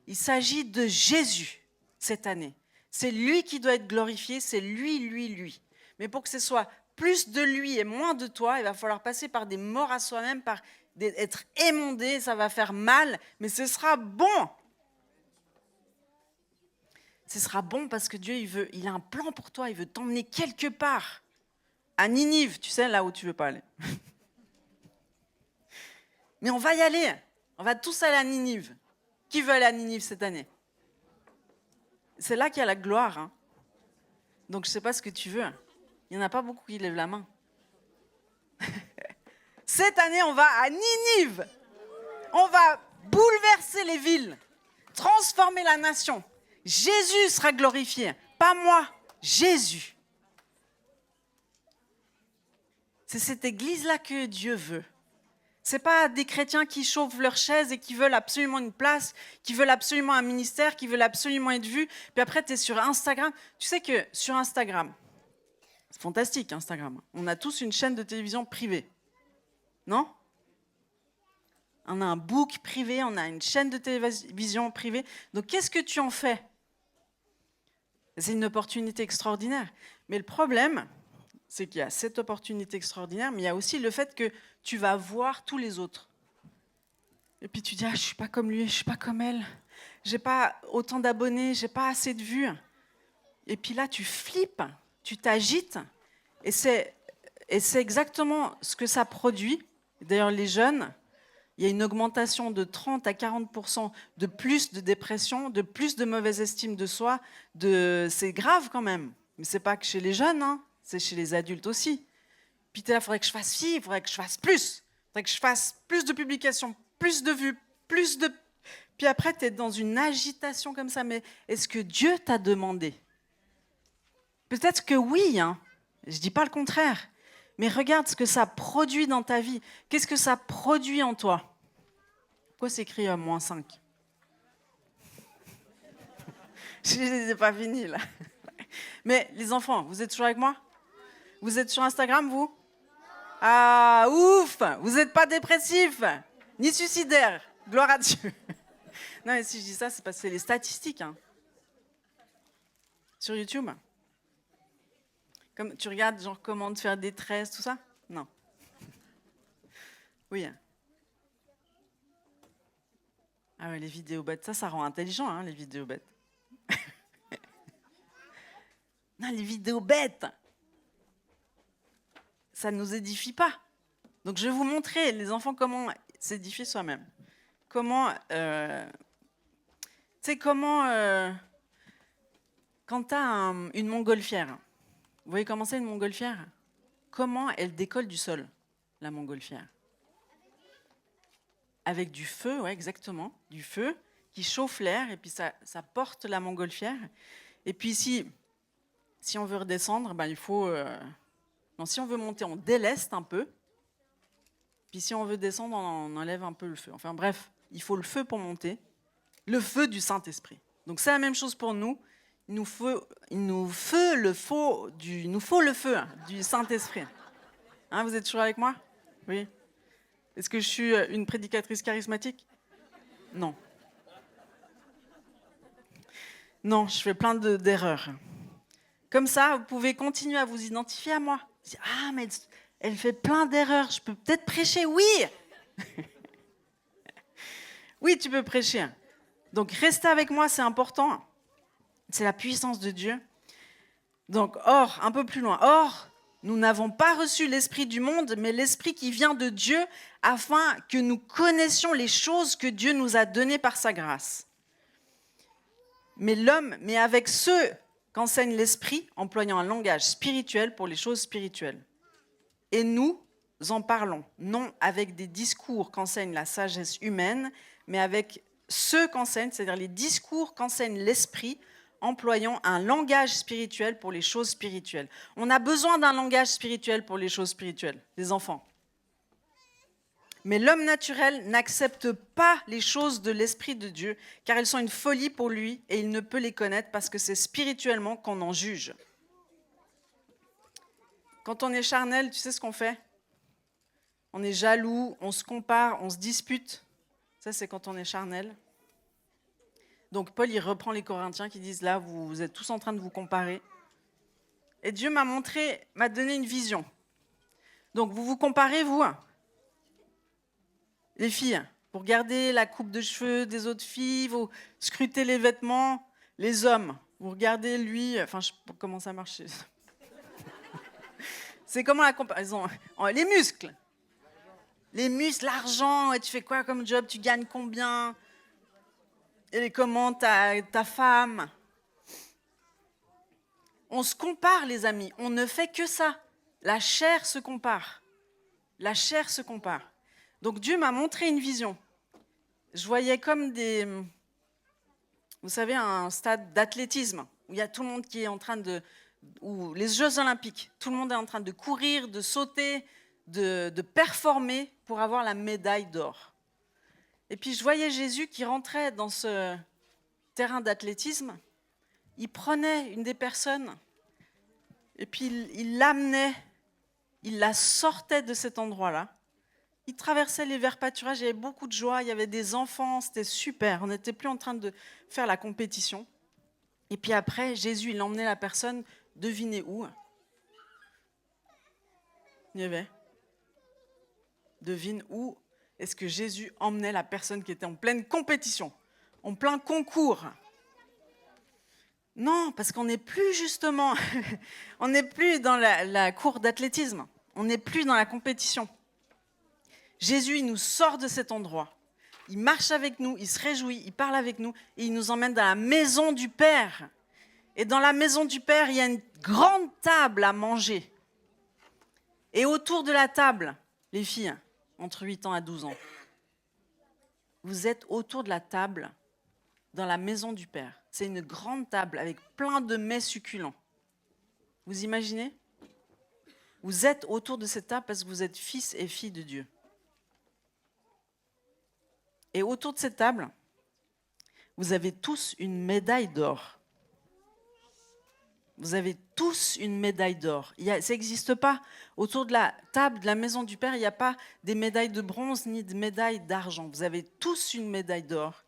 il s'agit de Jésus cette année. C'est lui qui doit être glorifié, c'est lui, lui, lui. Mais pour que ce soit plus de lui et moins de toi, il va falloir passer par des morts à soi-même, par être émondé, ça va faire mal, mais ce sera bon. Ce sera bon parce que Dieu, il a un plan pour toi, il veut t'emmener quelque part. À Ninive, tu sais, là où tu ne veux pas aller. Mais on va y aller. On va tous aller à Ninive. Qui veut aller à Ninive cette année? C'est là qu'il y a la gloire. Hein. Donc, je ne sais pas ce que tu veux. Il n'y en a pas beaucoup qui lèvent la main. Cette année, on va à Ninive. On va bouleverser les villes, transformer la nation. Jésus sera glorifié. Pas moi, Jésus. C'est cette église-là que Dieu veut. C'est pas des chrétiens qui chauffent leur chaise et qui veulent absolument une place, qui veulent absolument un ministère, qui veulent absolument être vus. Puis après, tu es sur Instagram. Tu sais que sur Instagram, c'est fantastique Instagram, on a tous une chaîne de télévision privée. Non? On a un book privé, on a une chaîne de télévision privée. Donc qu'est-ce que tu en fais? C'est une opportunité extraordinaire. Mais le problème, c'est qu'il y a cette opportunité extraordinaire, mais il y a aussi le fait que tu vas voir tous les autres. Et puis tu dis, ah, je ne suis pas comme lui, je ne suis pas comme elle, je n'ai pas autant d'abonnés, je n'ai pas assez de vues. Et puis là, tu flippes, tu t'agites, et c'est exactement ce que ça produit. D'ailleurs, les jeunes, il y a une augmentation de 30 à 40% de plus de dépression, de plus de mauvaise estime de soi. C'est grave quand même. Mais ce n'est pas que chez les jeunes, hein, c'est chez les adultes aussi. Puis tu es là, il faudrait que je fasse ci, il faudrait que je fasse plus. Il faudrait que je fasse plus de publications, plus de vues, plus de... Puis après, tu es dans une agitation comme ça. Mais est-ce que Dieu t'a demandé? Peut-être que oui, hein. Je ne dis pas le contraire. Mais regarde ce que ça produit dans ta vie. Qu'est-ce que ça produit en toi? Pourquoi c'est écrit -5? Je n'ai pas fini là. Mais les enfants, vous êtes toujours avec moi? Vous êtes sur Instagram, vous? Ah, ouf! Vous n'êtes pas dépressif, ni suicidaire. Gloire à Dieu. Non, mais si je dis ça, c'est parce que c'est les statistiques. Hein. Sur YouTube. Comme tu regardes, genre, comment te faire des tresses, tout ça? Non. Oui. Ah ouais, les vidéos bêtes, ça rend intelligent, hein, les vidéos bêtes. Non, les vidéos bêtes, ça ne nous édifie pas. Donc, je vais vous montrer, les enfants, comment s'édifier soi-même. Comment... tu sais, comment... quand tu as une montgolfière, vous voyez comment c'est une montgolfière? Comment elle décolle du sol, la montgolfière? Avec du feu, ouais, exactement, du feu qui chauffe l'air et puis ça porte la montgolfière. Et puis si on veut redescendre, ben, il faut... non, si on veut monter, on déleste un peu. Puis si on veut descendre, on enlève un peu le feu. Enfin bref, il faut le feu pour monter. Le feu du Saint-Esprit. Donc c'est la même chose pour nous. Il nous faut le feu du Saint-Esprit. Hein, vous êtes toujours avec moi? Oui. Est-ce que je suis une prédicatrice charismatique? Non. Non, je fais plein d'erreurs. Comme ça, vous pouvez continuer à vous identifier à moi. Ah, mais elle fait plein d'erreurs, je peux peut-être prêcher, oui. Oui, tu peux prêcher. Donc, restez avec moi, c'est important. C'est la puissance de Dieu. Donc, or, un peu plus loin, or, nous n'avons pas reçu l'esprit du monde, mais l'esprit qui vient de Dieu, afin que nous connaissions les choses que Dieu nous a données par sa grâce. Mais avec ceux qu'enseigne l'esprit, employant un langage spirituel pour les choses spirituelles. Et nous en parlons, non avec des discours qu'enseigne la sagesse humaine, mais avec ceux qu'enseigne, c'est-à-dire les discours qu'enseigne l'esprit, employant un langage spirituel pour les choses spirituelles. On a besoin d'un langage spirituel pour les choses spirituelles, les enfants. Mais l'homme naturel n'accepte pas les choses de l'Esprit de Dieu, car elles sont une folie pour lui et il ne peut les connaître parce que c'est spirituellement qu'on en juge. Quand on est charnel, tu sais ce qu'on fait? On est jaloux, on se compare, on se dispute. Ça, c'est quand on est charnel. Donc Paul, il reprend les Corinthiens qui disent là, vous êtes tous en train de vous comparer. Et Dieu m'a donné une vision. Donc vous vous comparez, vous? Les filles, vous regardez la coupe de cheveux des autres filles, vous scrutez les vêtements. Les hommes, vous regardez lui, enfin, je sais pas comment ça marche. C'est comment la comparaison? Les muscles. Les muscles, l'argent, et tu fais quoi comme job? Tu gagnes combien? Et comment ta femme? On se compare, les amis. On ne fait que ça. La chair se compare. La chair se compare. Donc Dieu m'a montré une vision. Je voyais comme vous savez, un stade d'athlétisme où il y a tout le monde qui est en train ou les Jeux Olympiques. Tout le monde est en train de courir, de sauter, de performer pour avoir la médaille d'or. Et puis je voyais Jésus qui rentrait dans ce terrain d'athlétisme. Il prenait une des personnes et puis il l'amenait, il la sortait de cet endroit-là. Il traversait les verts pâturages, il y avait beaucoup de joie, il y avait des enfants, c'était super. On n'était plus en train de faire la compétition. Et puis après, Jésus, il emmenait la personne, devinez où? Il y avait. Devine où est-ce que Jésus emmenait la personne qui était en pleine compétition, en plein concours? Non, parce qu'on n'est plus justement, on n'est plus dans la cour d'athlétisme, on n'est plus dans la compétition. Jésus, il nous sort de cet endroit, il marche avec nous, il se réjouit, il parle avec nous et il nous emmène dans la maison du Père. Et dans la maison du Père, il y a une grande table à manger. Et autour de la table, les filles, entre 8 ans à 12 ans, vous êtes autour de la table dans la maison du Père. C'est une grande table avec plein de mets succulents. Vous imaginez? Vous êtes autour de cette table parce que vous êtes fils et filles de Dieu. Et autour de cette table, vous avez tous une médaille d'or. Vous avez tous une médaille d'or. Ça n'existe pas. Autour de la table de la maison du Père, il n'y a pas des médailles de bronze ni de médailles d'argent. Vous avez tous une médaille d'or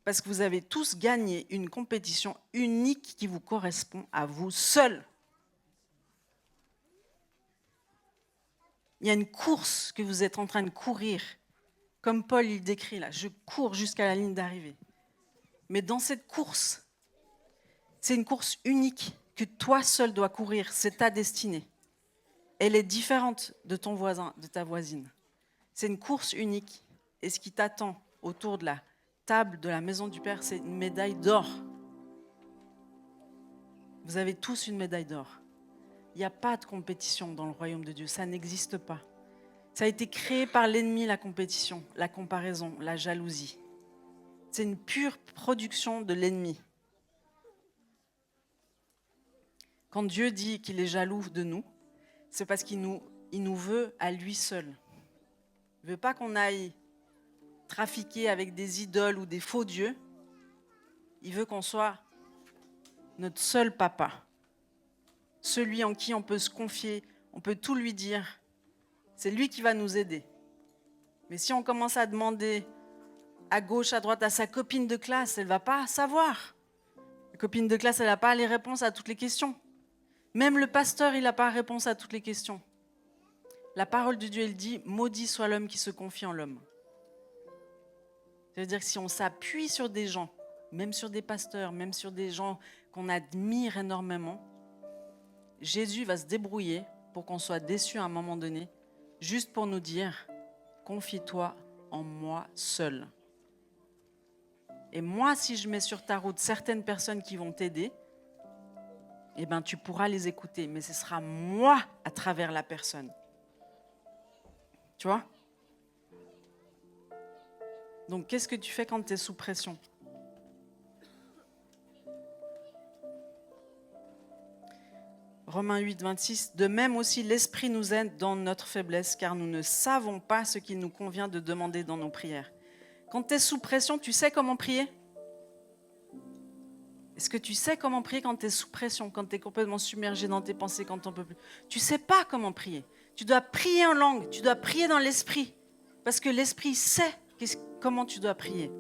parce que vous avez tous gagné une compétition unique qui vous correspond à vous seuls. Il y a une course que vous êtes en train de courir. Comme Paul il décrit là, je cours jusqu'à la ligne d'arrivée. Mais dans cette course, c'est une course unique que toi seul dois courir, c'est ta destinée. Elle est différente de ton voisin, de ta voisine. C'est une course unique. Et ce qui t'attend autour de la table de la maison du Père, c'est une médaille d'or. Vous avez tous une médaille d'or. Il n'y a pas de compétition dans le royaume de Dieu, ça n'existe pas. Ça a été créé par l'ennemi, la compétition, la comparaison, la jalousie. C'est une pure production de l'ennemi. Quand Dieu dit qu'il est jaloux de nous, c'est parce qu'il nous veut à lui seul. Il ne veut pas qu'on aille trafiquer avec des idoles ou des faux dieux. Il veut qu'on soit notre seul papa. Celui en qui on peut se confier, on peut tout lui dire. C'est lui qui va nous aider. Mais si on commence à demander à gauche, à droite, à sa copine de classe, elle ne va pas savoir. La copine de classe, elle n'a pas les réponses à toutes les questions. Même le pasteur, il n'a pas réponse à toutes les questions. La parole de Dieu, elle dit, maudit soit l'homme qui se confie en l'homme. C'est-à-dire que si on s'appuie sur des gens, même sur des pasteurs, même sur des gens qu'on admire énormément, Jésus va se débrouiller pour qu'on soit déçu à un moment donné, juste pour nous dire, confie-toi en moi seul. Et moi, si je mets sur ta route certaines personnes qui vont t'aider, eh ben, tu pourras les écouter, mais ce sera moi à travers la personne. Tu vois? Donc, qu'est-ce que tu fais quand tu es sous pression? Romains 8, 26. De même aussi, l'Esprit nous aide dans notre faiblesse, car nous ne savons pas ce qu'il nous convient de demander dans nos prières. Quand tu es sous pression, tu sais comment prier? Est-ce que tu sais comment prier quand tu es sous pression, quand tu es complètement submergé dans tes pensées, quand tu n'en peux plus? Tu ne sais pas comment prier. Tu dois prier en langue, tu dois prier dans l'esprit, parce que l'esprit sait comment tu dois prier.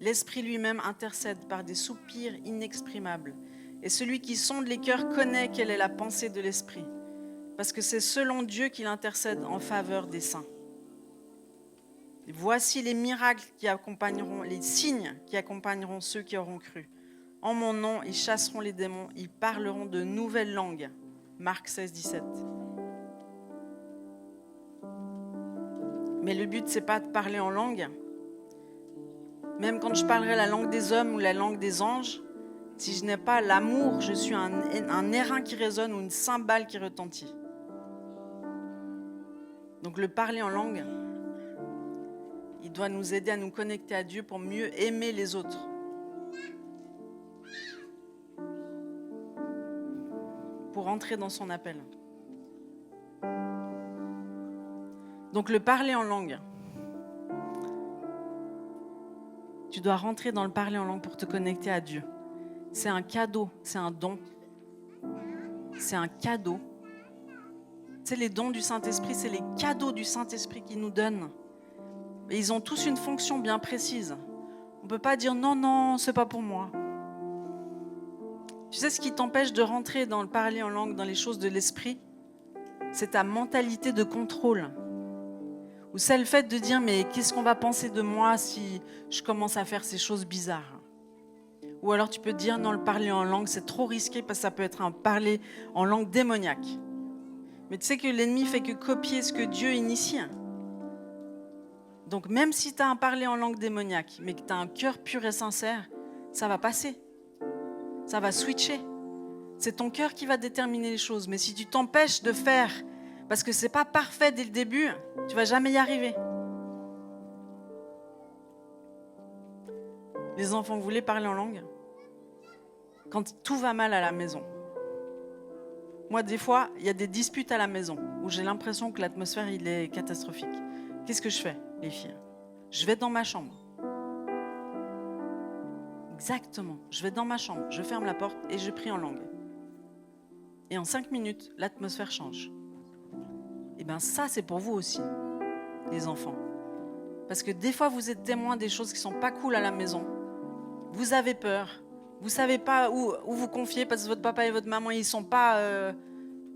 L'esprit lui-même intercède par des soupirs inexprimables. Et celui qui sonde les cœurs connaît quelle est la pensée de l'esprit, parce que c'est selon Dieu qu'il intercède en faveur des saints. Voici les miracles qui accompagneront, les signes qui accompagneront ceux qui auront cru. En mon nom, ils chasseront les démons, ils parleront de nouvelles langues. Marc 16, 17. Mais le but, c'est pas de parler en langue. Même quand je parlerai la langue des hommes ou la langue des anges, si je n'ai pas l'amour, je suis un airain qui résonne ou une cymbale qui retentit. Donc le parler en langue, il doit nous aider à nous connecter à Dieu pour mieux aimer les autres. Pour entrer dans son appel. Donc le parler en langue. Tu dois rentrer dans le parler en langue pour te connecter à Dieu. C'est un cadeau, c'est un don. C'est un cadeau. C'est les dons du Saint-Esprit, c'est les cadeaux du Saint-Esprit qu'il nous donne. Et ils ont tous une fonction bien précise. On ne peut pas dire non, non, c'est pas pour moi. Tu sais ce qui t'empêche de rentrer dans le parler en langue, dans les choses de l'esprit? C'est ta mentalité de contrôle. Ou c'est le fait de dire, mais qu'est-ce qu'on va penser de moi si je commence à faire ces choses bizarres? Ou alors tu peux te dire, non, le parler en langue, c'est trop risqué parce que ça peut être un parler en langue démoniaque. Mais tu sais que l'ennemi fait que copier ce que Dieu initie. Donc même si tu as un parler en langue démoniaque, mais que tu as un cœur pur et sincère, ça va passer. Ça va switcher. C'est ton cœur qui va déterminer les choses. Mais si tu t'empêches de faire, parce que c'est pas parfait dès le début, tu vas jamais y arriver. Les enfants, vous voulez parler en langue? Quand tout va mal à la maison. Moi, des fois, il y a des disputes à la maison où j'ai l'impression que l'atmosphère, il est catastrophique. Qu'est-ce que je fais, les filles? Je vais dans ma chambre. Exactement. Je vais dans ma chambre, je ferme la porte et je prie en langue. Et en 5 minutes, l'atmosphère change. Et bien ça, c'est pour vous aussi, les enfants. Parce que des fois, vous êtes témoins des choses qui ne sont pas cool à la maison. Vous avez peur. Vous ne savez pas où vous confier parce que votre papa et votre maman, ils ne sont pas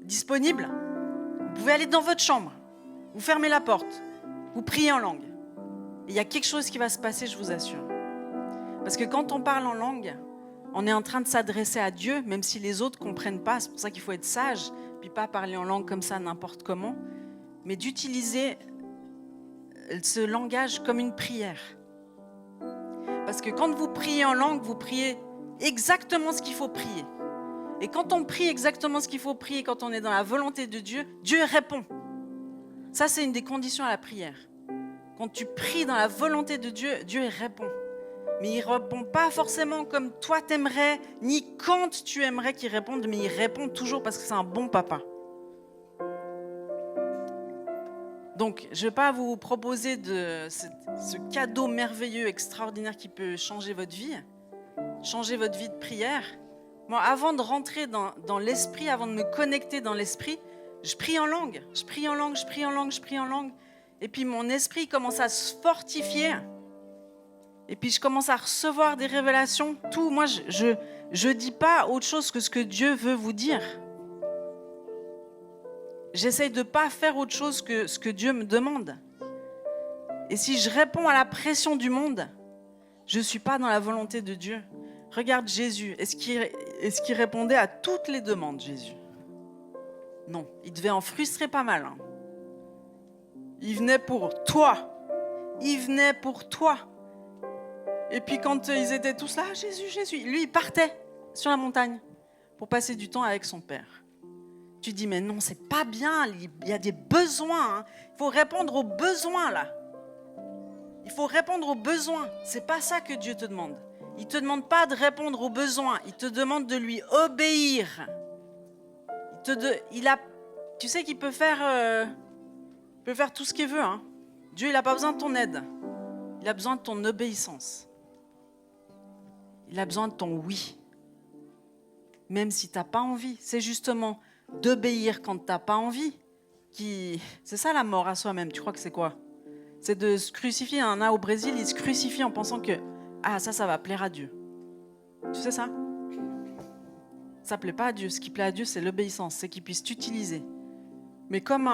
disponibles. Vous pouvez aller dans votre chambre. Vous fermez la porte. Vous priez en langue. Et il y a quelque chose qui va se passer, je vous assure. Parce que quand on parle en langue, on est en train de s'adresser à Dieu, même si les autres ne comprennent pas. C'est pour ça qu'il faut être sage, puis pas parler en langue comme ça n'importe comment, mais d'utiliser ce langage comme une prière. Parce que quand vous priez en langue, vous priez exactement ce qu'il faut prier. Et quand on prie exactement ce qu'il faut prier, quand on est dans la volonté de Dieu, Dieu répond. Ça, c'est une des conditions à la prière. Quand tu pries dans la volonté de Dieu, Dieu répond. Mais il ne répond pas forcément comme toi t'aimerais, ni quand tu aimerais qu'il réponde, mais il répond toujours parce que c'est un bon papa. Donc, je ne vais pas vous proposer ce cadeau merveilleux, extraordinaire qui peut changer votre vie de prière. Moi, avant de rentrer dans l'esprit, avant de me connecter dans l'esprit, je prie en langue. Je prie en langue, je prie en langue, je prie en langue. Et puis mon esprit commence à se fortifier. Et puis je commence à recevoir des révélations. Tout, moi, je dis pas autre chose que ce que Dieu veut vous dire. J'essaye de pas faire autre chose que ce que Dieu me demande. Et si je réponds à la pression du monde, je suis pas dans la volonté de Dieu. Regarde Jésus. Est-ce qu'il répondait à toutes les demandes, Jésus? Non. Il devait en frustrer pas mal. Hein. Il venait pour toi. Il venait pour toi. Et puis quand ils étaient tous là, Jésus, Jésus, lui, il partait sur la montagne pour passer du temps avec son Père. Tu dis, mais non, c'est pas bien, il y a des besoins. Hein. Il faut répondre aux besoins, là. Il faut répondre aux besoins. C'est pas ça que Dieu te demande. Il te demande pas de répondre aux besoins. Il te demande de lui obéir. Tu sais qu'il peut faire tout ce qu'il veut. Hein. Dieu, il n'a pas besoin de ton aide. Il a besoin de ton obéissance. Il a besoin de ton oui. Même si tu n'as pas envie. C'est justement d'obéir quand tu n'as pas envie. C'est ça la mort à soi-même. Tu crois que c'est quoi? C'est de se crucifier. Il y en a au Brésil, ils se crucifient en pensant que ça va plaire à Dieu. Tu sais ça? Ça ne plaît pas à Dieu. Ce qui plaît à Dieu, c'est l'obéissance. C'est qu'il puisse t'utiliser. Mais comme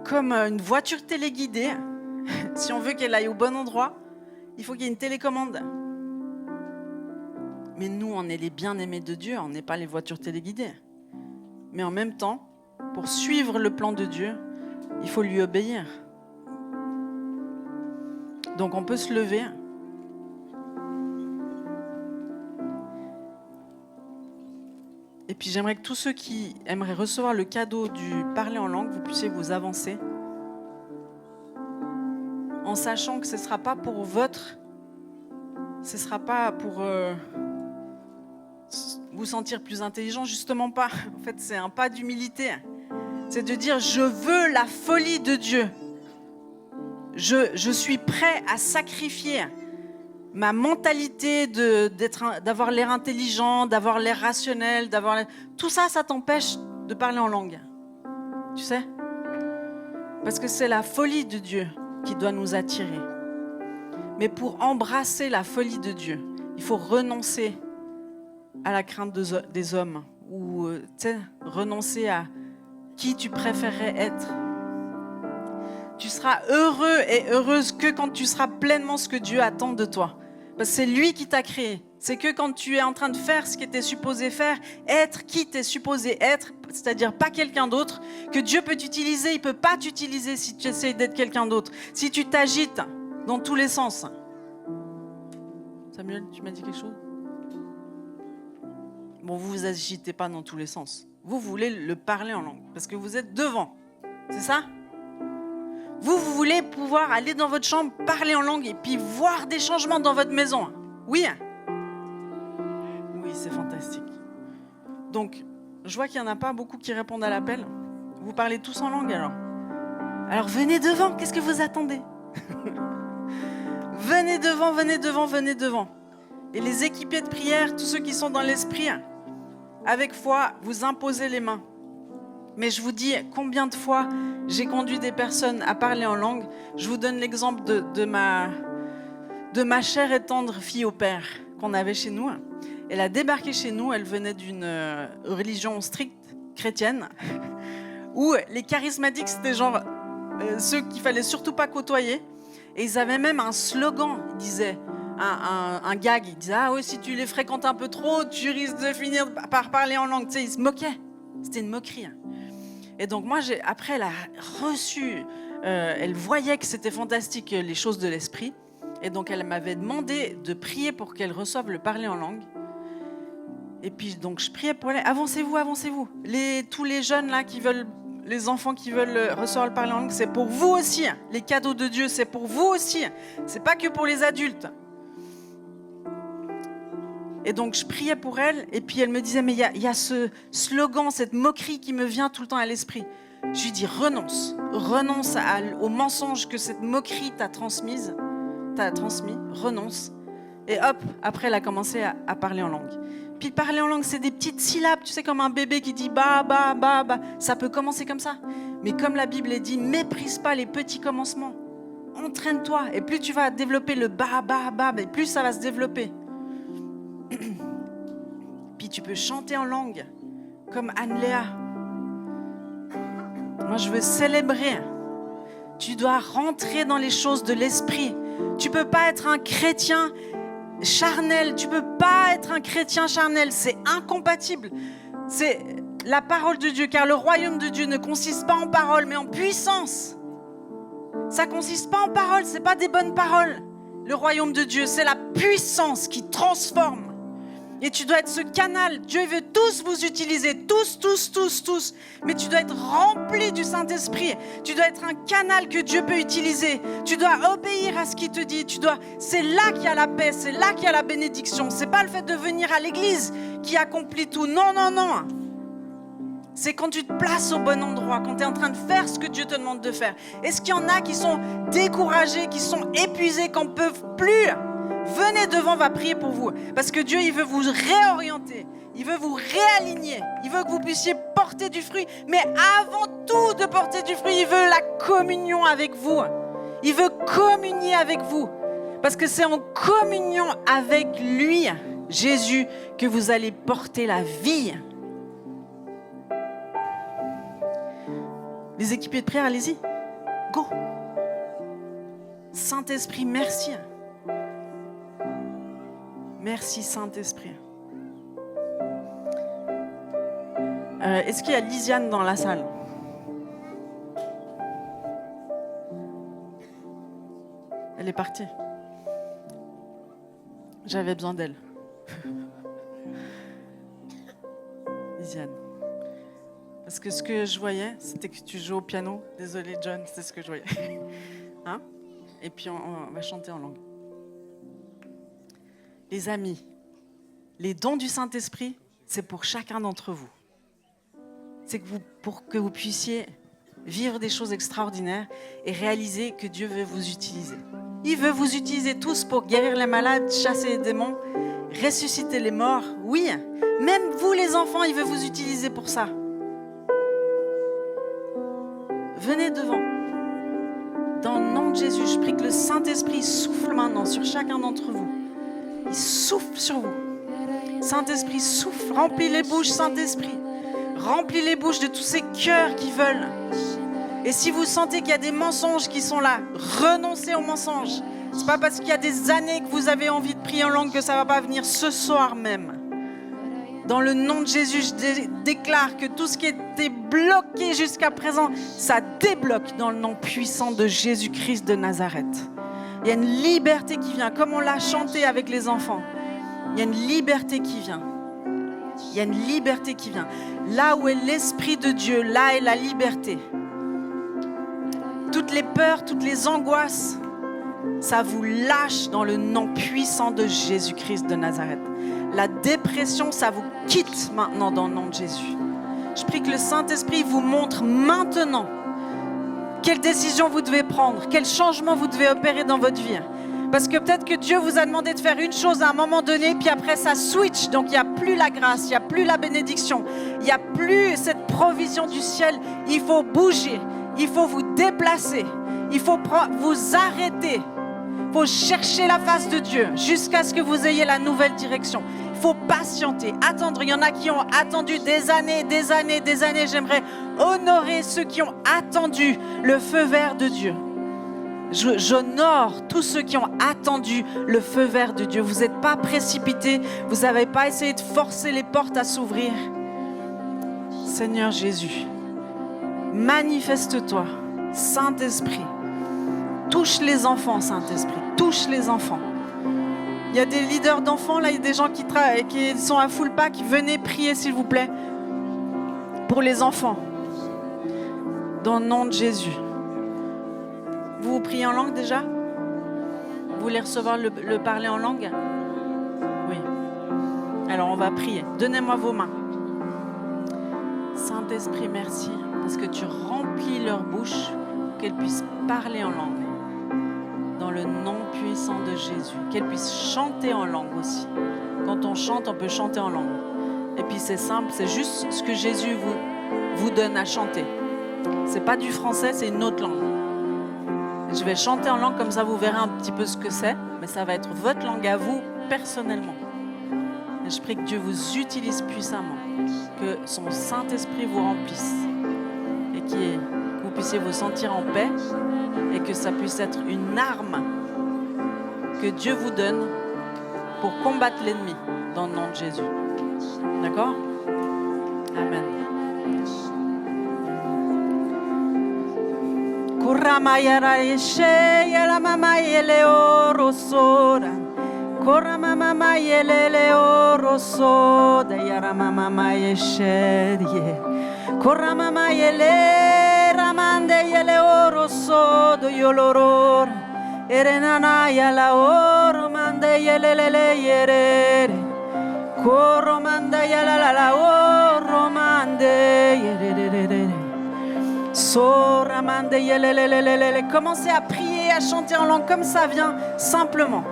une voiture téléguidée, si on veut qu'elle aille au bon endroit, il faut qu'il y ait une télécommande. Mais nous, on est les bien-aimés de Dieu, on n'est pas les voitures téléguidées. Mais en même temps, pour suivre le plan de Dieu, il faut lui obéir. Donc on peut se lever. Et puis j'aimerais que tous ceux qui aimeraient recevoir le cadeau du parler en langue, vous puissiez vous avancer. En sachant que ce ne sera pas pour ce ne sera pas pour vous sentir plus intelligent, justement pas. En fait, c'est un pas d'humilité. C'est de dire, je veux la folie de Dieu. Je suis prêt à sacrifier ma mentalité d'avoir l'air intelligent, d'avoir l'air rationnel, tout ça, ça t'empêche de parler en langue. Tu sais ? Parce que c'est la folie de Dieu qui doit nous attirer. Mais pour embrasser la folie de Dieu, il faut renoncer à la crainte des hommes ou renoncer à qui tu préférerais être. Tu seras heureux et heureuse que quand tu seras pleinement ce que Dieu attend de toi. Parce que c'est lui qui t'a créé. C'est que quand tu es en train de faire ce que tu es supposé faire, être qui tu es supposé être, c'est-à-dire pas quelqu'un d'autre, que Dieu peut t'utiliser, il ne peut pas t'utiliser si tu essaies d'être quelqu'un d'autre. Si tu t'agites dans tous les sens. Samuel, tu m'as dit quelque chose ? Bon, vous ne vous agitez pas dans tous les sens. Vous voulez le parler en langue, parce que vous êtes devant. C'est ça ? Vous voulez pouvoir aller dans votre chambre, parler en langue et puis voir des changements dans votre maison. Oui ? Oui, c'est fantastique. Donc, je vois qu'il n'y en a pas beaucoup qui répondent à l'appel. Vous parlez tous en langue alors ? Alors venez devant, qu'est-ce que vous attendez ? Venez devant, venez devant, venez devant. Et les équipiers de prière, tous ceux qui sont dans l'esprit, avec foi, vous imposez les mains. Mais je vous dis, combien de fois j'ai conduit des personnes à parler en langue. Je vous donne l'exemple de ma chère et tendre fille au père qu'on avait chez nous. Elle a débarqué chez nous, elle venait d'une religion stricte chrétienne, où les charismatiques, c'était genre ceux qu'il fallait surtout pas côtoyer. Et ils avaient même un slogan, ils disaient, un gag, ils disaient « Ah oui, si tu les fréquentes un peu trop, tu risques de finir par parler en langue. » Tu sais, ils se moquaient. C'était une moquerie. Et donc moi, après, elle a reçu, elle voyait que c'était fantastique, les choses de l'esprit. Et donc elle m'avait demandé de prier pour qu'elle reçoive le parler en langue. Et puis donc je priais pour elle. Avancez-vous, avancez-vous. Tous les jeunes là qui veulent, les enfants qui veulent recevoir le parler en langue, c'est pour vous aussi. Les cadeaux de Dieu, c'est pour vous aussi. C'est pas que pour les adultes. Et donc je priais pour elle, et puis elle me disait, mais il y a ce slogan, cette moquerie qui me vient tout le temps à l'esprit. Je lui dis, renonce au mensonge que cette moquerie t'a transmis, renonce. Et hop, après elle a commencé à parler en langue. Puis parler en langue, c'est des petites syllabes, tu sais, comme un bébé qui dit ba, ba, ba, ba. Ça peut commencer comme ça. Mais comme la Bible est dit, méprise pas les petits commencements. Entraîne-toi, et plus tu vas développer le ba, ba, ba, et plus ça va se développer. Puis tu peux chanter en langue, comme Anne-Léa. Moi, je veux célébrer. Tu dois rentrer dans les choses de l'esprit. Tu peux pas être un chrétien charnel. Tu peux pas être un chrétien charnel. C'est incompatible. C'est la parole de Dieu, car le royaume de Dieu ne consiste pas en paroles, mais en puissance. Ça consiste pas en paroles, c'est pas des bonnes paroles. Le royaume de Dieu, c'est la puissance qui transforme. Et tu dois être ce canal. Dieu veut tous vous utiliser, tous. Mais tu dois être rempli du Saint-Esprit. Tu dois être un canal que Dieu peut utiliser. Tu dois obéir à ce qu'il te dit. C'est là qu'il y a la paix, c'est là qu'il y a la bénédiction. C'est pas le fait de venir à l'église qui accomplit tout. Non. C'est quand tu te places au bon endroit, quand tu es en train de faire ce que Dieu te demande de faire. Est-ce qu'il y en a qui sont découragés, qui sont épuisés, qui n'en peuvent plus ? Venez devant, on va prier pour vous. Parce que Dieu, il veut vous réorienter. Il veut vous réaligner. Il veut que vous puissiez porter du fruit. Mais avant tout de porter du fruit, il veut la communion avec vous. Il veut communier avec vous. Parce que c'est en communion avec lui, Jésus, que vous allez porter la vie. Les équipiers de prière, allez-y. Go. Saint-Esprit, merci. Merci Saint-Esprit. Est-ce qu'il y a Lisiane dans la salle ? Elle est partie. J'avais besoin d'elle. Lisiane. Parce que ce que je voyais, c'était que tu joues au piano. Désolée John, c'est ce que je voyais. Hein ? Et puis on va chanter en langue. Les amis, les dons du Saint-Esprit, c'est pour chacun d'entre vous. c'est que pour que vous puissiez vivre des choses extraordinaires et réaliser que Dieu veut vous utiliser. Il veut vous utiliser tous pour guérir les malades, chasser les démons, ressusciter les morts. Oui, même vous les enfants, il veut vous utiliser pour ça. Venez devant. Dans le nom de Jésus, je prie que le Saint-Esprit souffle maintenant sur chacun d'entre vous. Il souffle sur vous. Saint-Esprit, souffle, remplis les bouches, Saint-Esprit. Remplis les bouches de tous ces cœurs qui veulent. Et si vous sentez qu'il y a des mensonges qui sont là, renoncez aux mensonges. Ce n'est pas parce qu'il y a des années que vous avez envie de prier en langue que ça ne va pas venir ce soir même. Dans le nom de Jésus, je déclare que tout ce qui était bloqué jusqu'à présent, ça débloque dans le nom puissant de Jésus-Christ de Nazareth. Il y a une liberté qui vient, comme on l'a chanté avec les enfants. Il y a une liberté qui vient. Il y a une liberté qui vient. Là où est l'Esprit de Dieu, là est la liberté. Toutes les peurs, toutes les angoisses, ça vous lâche dans le nom puissant de Jésus-Christ de Nazareth. La dépression, ça vous quitte maintenant dans le nom de Jésus. Je prie que le Saint-Esprit vous montre maintenant quelle décision vous devez prendre, quel changement vous devez opérer dans votre vie. Parce que peut-être que Dieu vous a demandé de faire une chose à un moment donné, puis après ça switch, donc il n'y a plus la grâce, il n'y a plus la bénédiction, il n'y a plus cette provision du ciel. Il faut bouger, il faut vous déplacer, il faut vous arrêter. Il faut chercher la face de Dieu jusqu'à ce que vous ayez la nouvelle direction. Il faut patienter, attendre. Il y en a qui ont attendu des années, des années, des années. J'aimerais honorer ceux qui ont attendu le feu vert de Dieu. J'honore tous ceux qui ont attendu le feu vert de Dieu. Vous n'êtes pas précipités, vous n'avez pas essayé de forcer les portes à s'ouvrir. Seigneur Jésus, manifeste-toi, Saint-Esprit. Touche les enfants, Saint-Esprit. Touche les enfants. Il y a des leaders d'enfants, là, il y a des gens qui sont à full pack. Venez prier, s'il vous plaît, pour les enfants. Dans le nom de Jésus. Vous priez en langue déjà? Vous voulez recevoir le parler en langue? Oui. Alors, on va prier. Donnez-moi vos mains. Saint-Esprit, merci, parce que tu remplis leur bouche pour qu'elles puissent parler en langue. Dans le nom puissant de Jésus, qu'elle puisse chanter en langue aussi. Quand on chante, on peut chanter en langue. Et puis c'est simple, c'est juste ce que Jésus vous donne à chanter. C'est pas du français, c'est une autre langue. Je vais chanter en langue, comme ça vous verrez un petit peu ce que c'est, mais ça va être votre langue à vous, personnellement. Et je prie que Dieu vous utilise puissamment, que son Saint-Esprit vous remplisse et que vous puissiez vous sentir en paix et que ça puisse être une arme que Dieu vous donne pour combattre l'ennemi dans le nom de Jésus. D'accord? Amen. Kuramaya yeshe yala mama yele orosora. Kuramama yele orosoda yara mama yeshe ye. Kuramama yele ramande yele orosodo yoloror. Erenana yala oromande yele yere. Koromanda yala la oromande yere. Commencez à prier, à chanter en langue comme ça vient, simplement.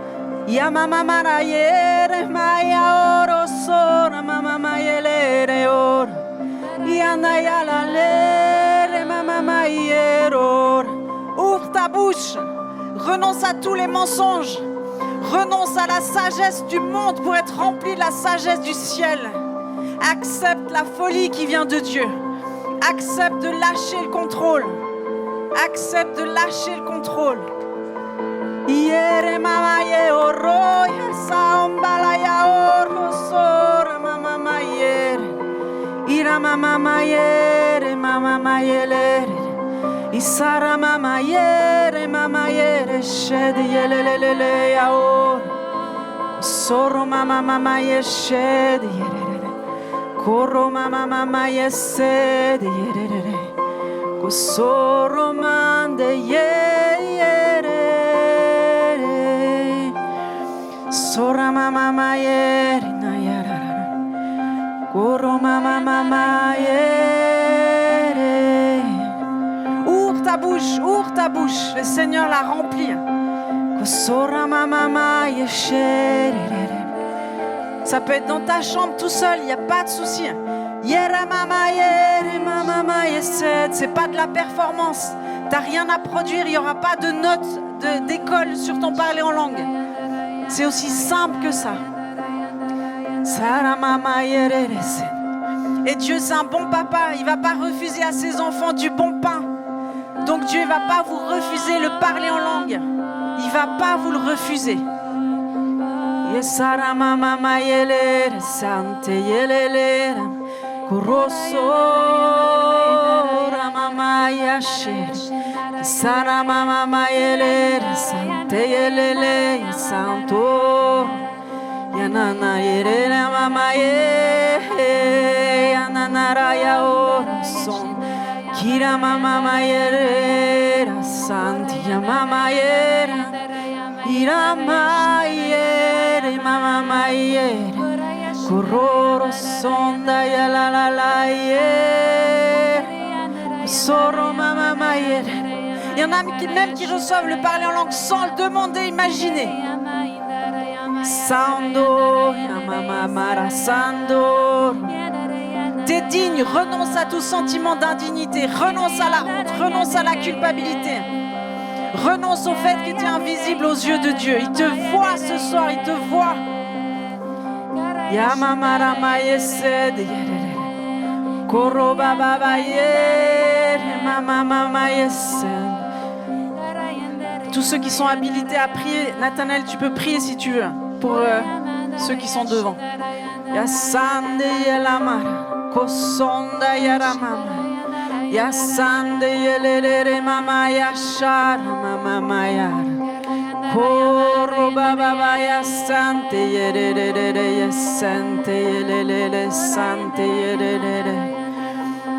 Ouvre ta bouche, renonce à tous les mensonges, renonce à la sagesse du monde pour être rempli de la sagesse du ciel. Accepte la folie qui vient de Dieu. Accepte de lâcher le contrôle. Accepte de lâcher le contrôle. Corro mama yesede yerere Kosoro mande yere Sora mama yere na yarara Corro mama yere ta bouche. Le Seigneur l'a remplie. Ça peut être dans ta chambre tout seul, il n'y a pas de souci. C'est pas de la performance. Tu n'as rien à produire, il n'y aura pas de notes d'école sur ton parler en langue. C'est aussi simple que ça. Et Dieu, c'est un bon papa. Il ne va pas refuser à ses enfants du bon pain. Donc Dieu ne va pas vous refuser le parler en langue. Il ne va pas vous le refuser. Yanana yerera mama ye yanana raya orason kira mama yerera santia mama yera irama yere mama yere kororo sonda ya la la la yere soro mama yere. Il y en a même qui reçoivent le parler en langue sans le demander, imaginer. Sando, yamama mara sando. T'es digne, renonce à tout sentiment d'indignité, renonce à la honte, renonce à la culpabilité. Renonce au fait que tu es invisible aux yeux de Dieu. Il te voit ce soir, il te voit. Yamamara mayesed yerere. Koroba baba yere mama mayesed. Tous ceux qui sont habilités à prier, Nathanaël, tu peux prier si tu veux, pour ceux qui sont devant. Yasande yelamara, kosonda yaramama, yasande yelere mama yashara mama yara, koroba baba yasante yelere yasante yelere sante yelere.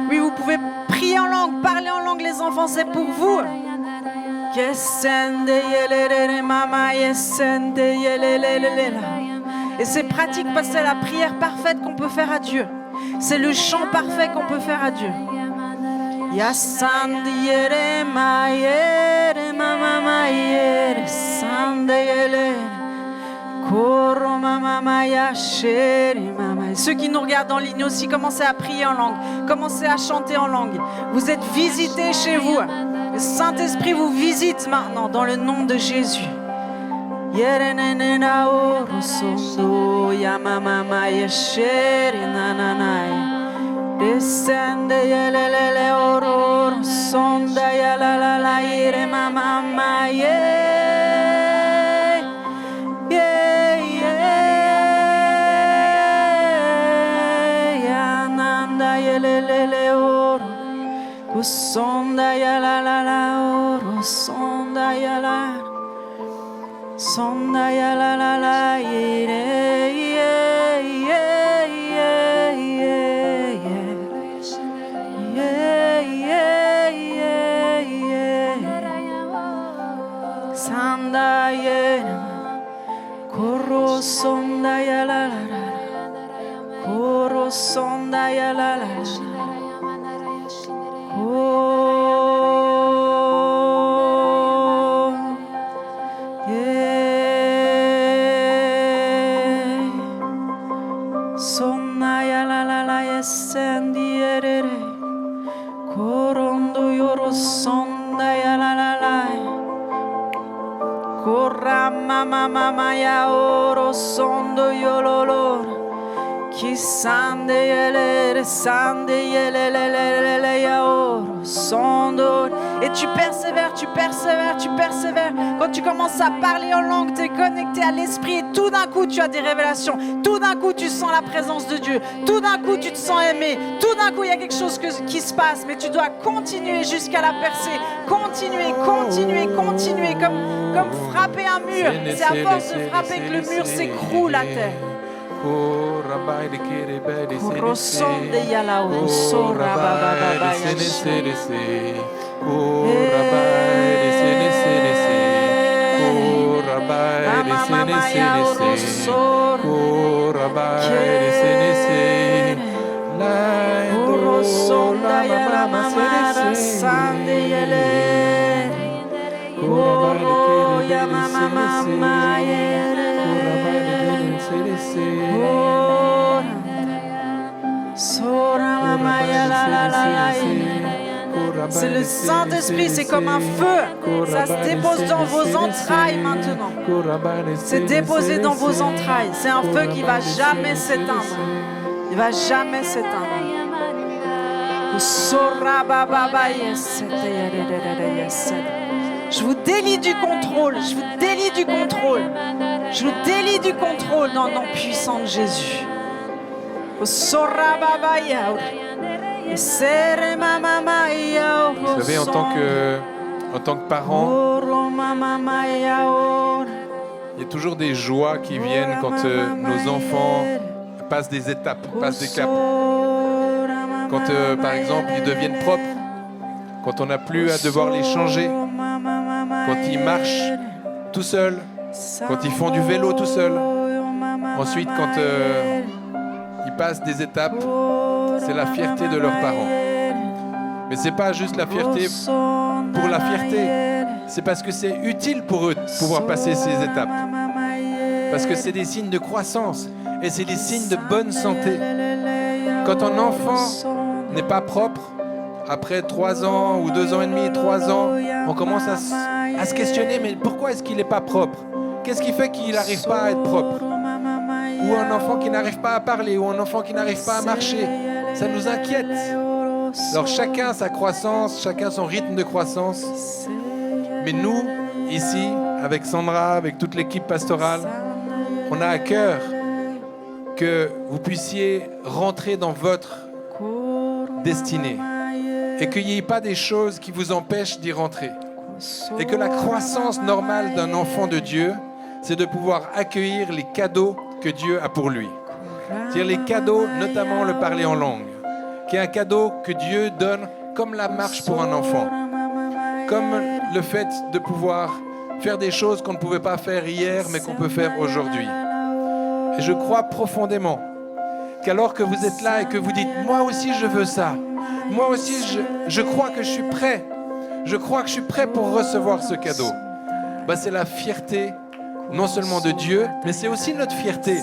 Oui, vous pouvez prier en langue, parler en langue, les enfants, c'est pour vous. Et c'est pratique parce que c'est la prière parfaite qu'on peut faire à Dieu. C'est le chant parfait qu'on peut faire à Dieu. Et ceux qui nous regardent en ligne aussi, commencez à prier en langue, commencez à chanter en langue. Vous êtes visités chez vous. Le Saint-Esprit vous visite maintenant dans le nom de Jésus. Sonda ya la la la oro, sonda ya la la ire ye ye ye ye sanda ye koro sonda ya la la koro sonda ya la la. Mama ya oro sondo yololor ki sande yelele ya oro sondo. Et tu persévères. Quand tu commences à parler en langue, tu es connecté à l'esprit et tout d'un coup tu as des révélations. Tout d'un coup tu sens la présence de Dieu. Tout d'un coup tu te sens aimé. Tout d'un coup il y a quelque chose qui se passe, mais tu dois continuer jusqu'à la percée. Continuer comme frapper un mur. C'est à force de frapper que le mur s'écroule à terre. C'est le Saint-Esprit, c'est comme un feu. Ça se dépose dans vos entrailles maintenant. C'est déposé dans vos entrailles. C'est un feu qui ne va jamais s'éteindre. Il ne va jamais s'éteindre. Je vous délie du contrôle. Je vous délie du contrôle. Je vous délie du contrôle dans le nom puissant de Jésus. Vous savez, en tant que parent, il y a toujours des joies qui viennent quand nos enfants passent des étapes, passent des caps. Quand, par exemple, ils deviennent propres, quand on n'a plus à devoir les changer, quand ils marchent tout seuls, quand ils font du vélo tout seuls. Ensuite, quand ils passent des étapes, c'est la fierté de leurs parents. Mais c'est pas juste la fierté pour la fierté, c'est parce que c'est utile pour eux de pouvoir passer ces étapes. Parce que c'est des signes de croissance et c'est des signes de bonne santé. Quand un enfant n'est pas propre, après 3 ans ou 2 ans et demi, 3 ans, on commence à se questionner, mais pourquoi est-ce qu'il n'est pas propre? Qu'est-ce qui fait qu'il n'arrive pas à être propre? Ou un enfant qui n'arrive pas à parler, ou un enfant qui n'arrive pas à marcher. Ça nous inquiète. Alors chacun sa croissance, chacun son rythme de croissance. Mais nous, ici, avec Sandra, avec toute l'équipe pastorale, on a à cœur que vous puissiez rentrer dans votre destinée et qu'il n'y ait pas des choses qui vous empêchent d'y rentrer. Et que la croissance normale d'un enfant de Dieu, c'est de pouvoir accueillir les cadeaux que Dieu a pour lui. C'est-à-dire les cadeaux, notamment le parler en langue, qui est un cadeau que Dieu donne comme la marche pour un enfant, comme le fait de pouvoir faire des choses qu'on ne pouvait pas faire hier, mais qu'on peut faire aujourd'hui. Et je crois profondément qu'alors que vous êtes là et que vous dites « Moi aussi, je veux ça. Moi aussi, je crois que je suis prêt. Je crois que je suis prêt pour recevoir ce cadeau. » C'est la fierté, non seulement de Dieu, mais c'est aussi notre fierté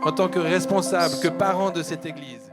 en tant que responsable, que parents de cette Église.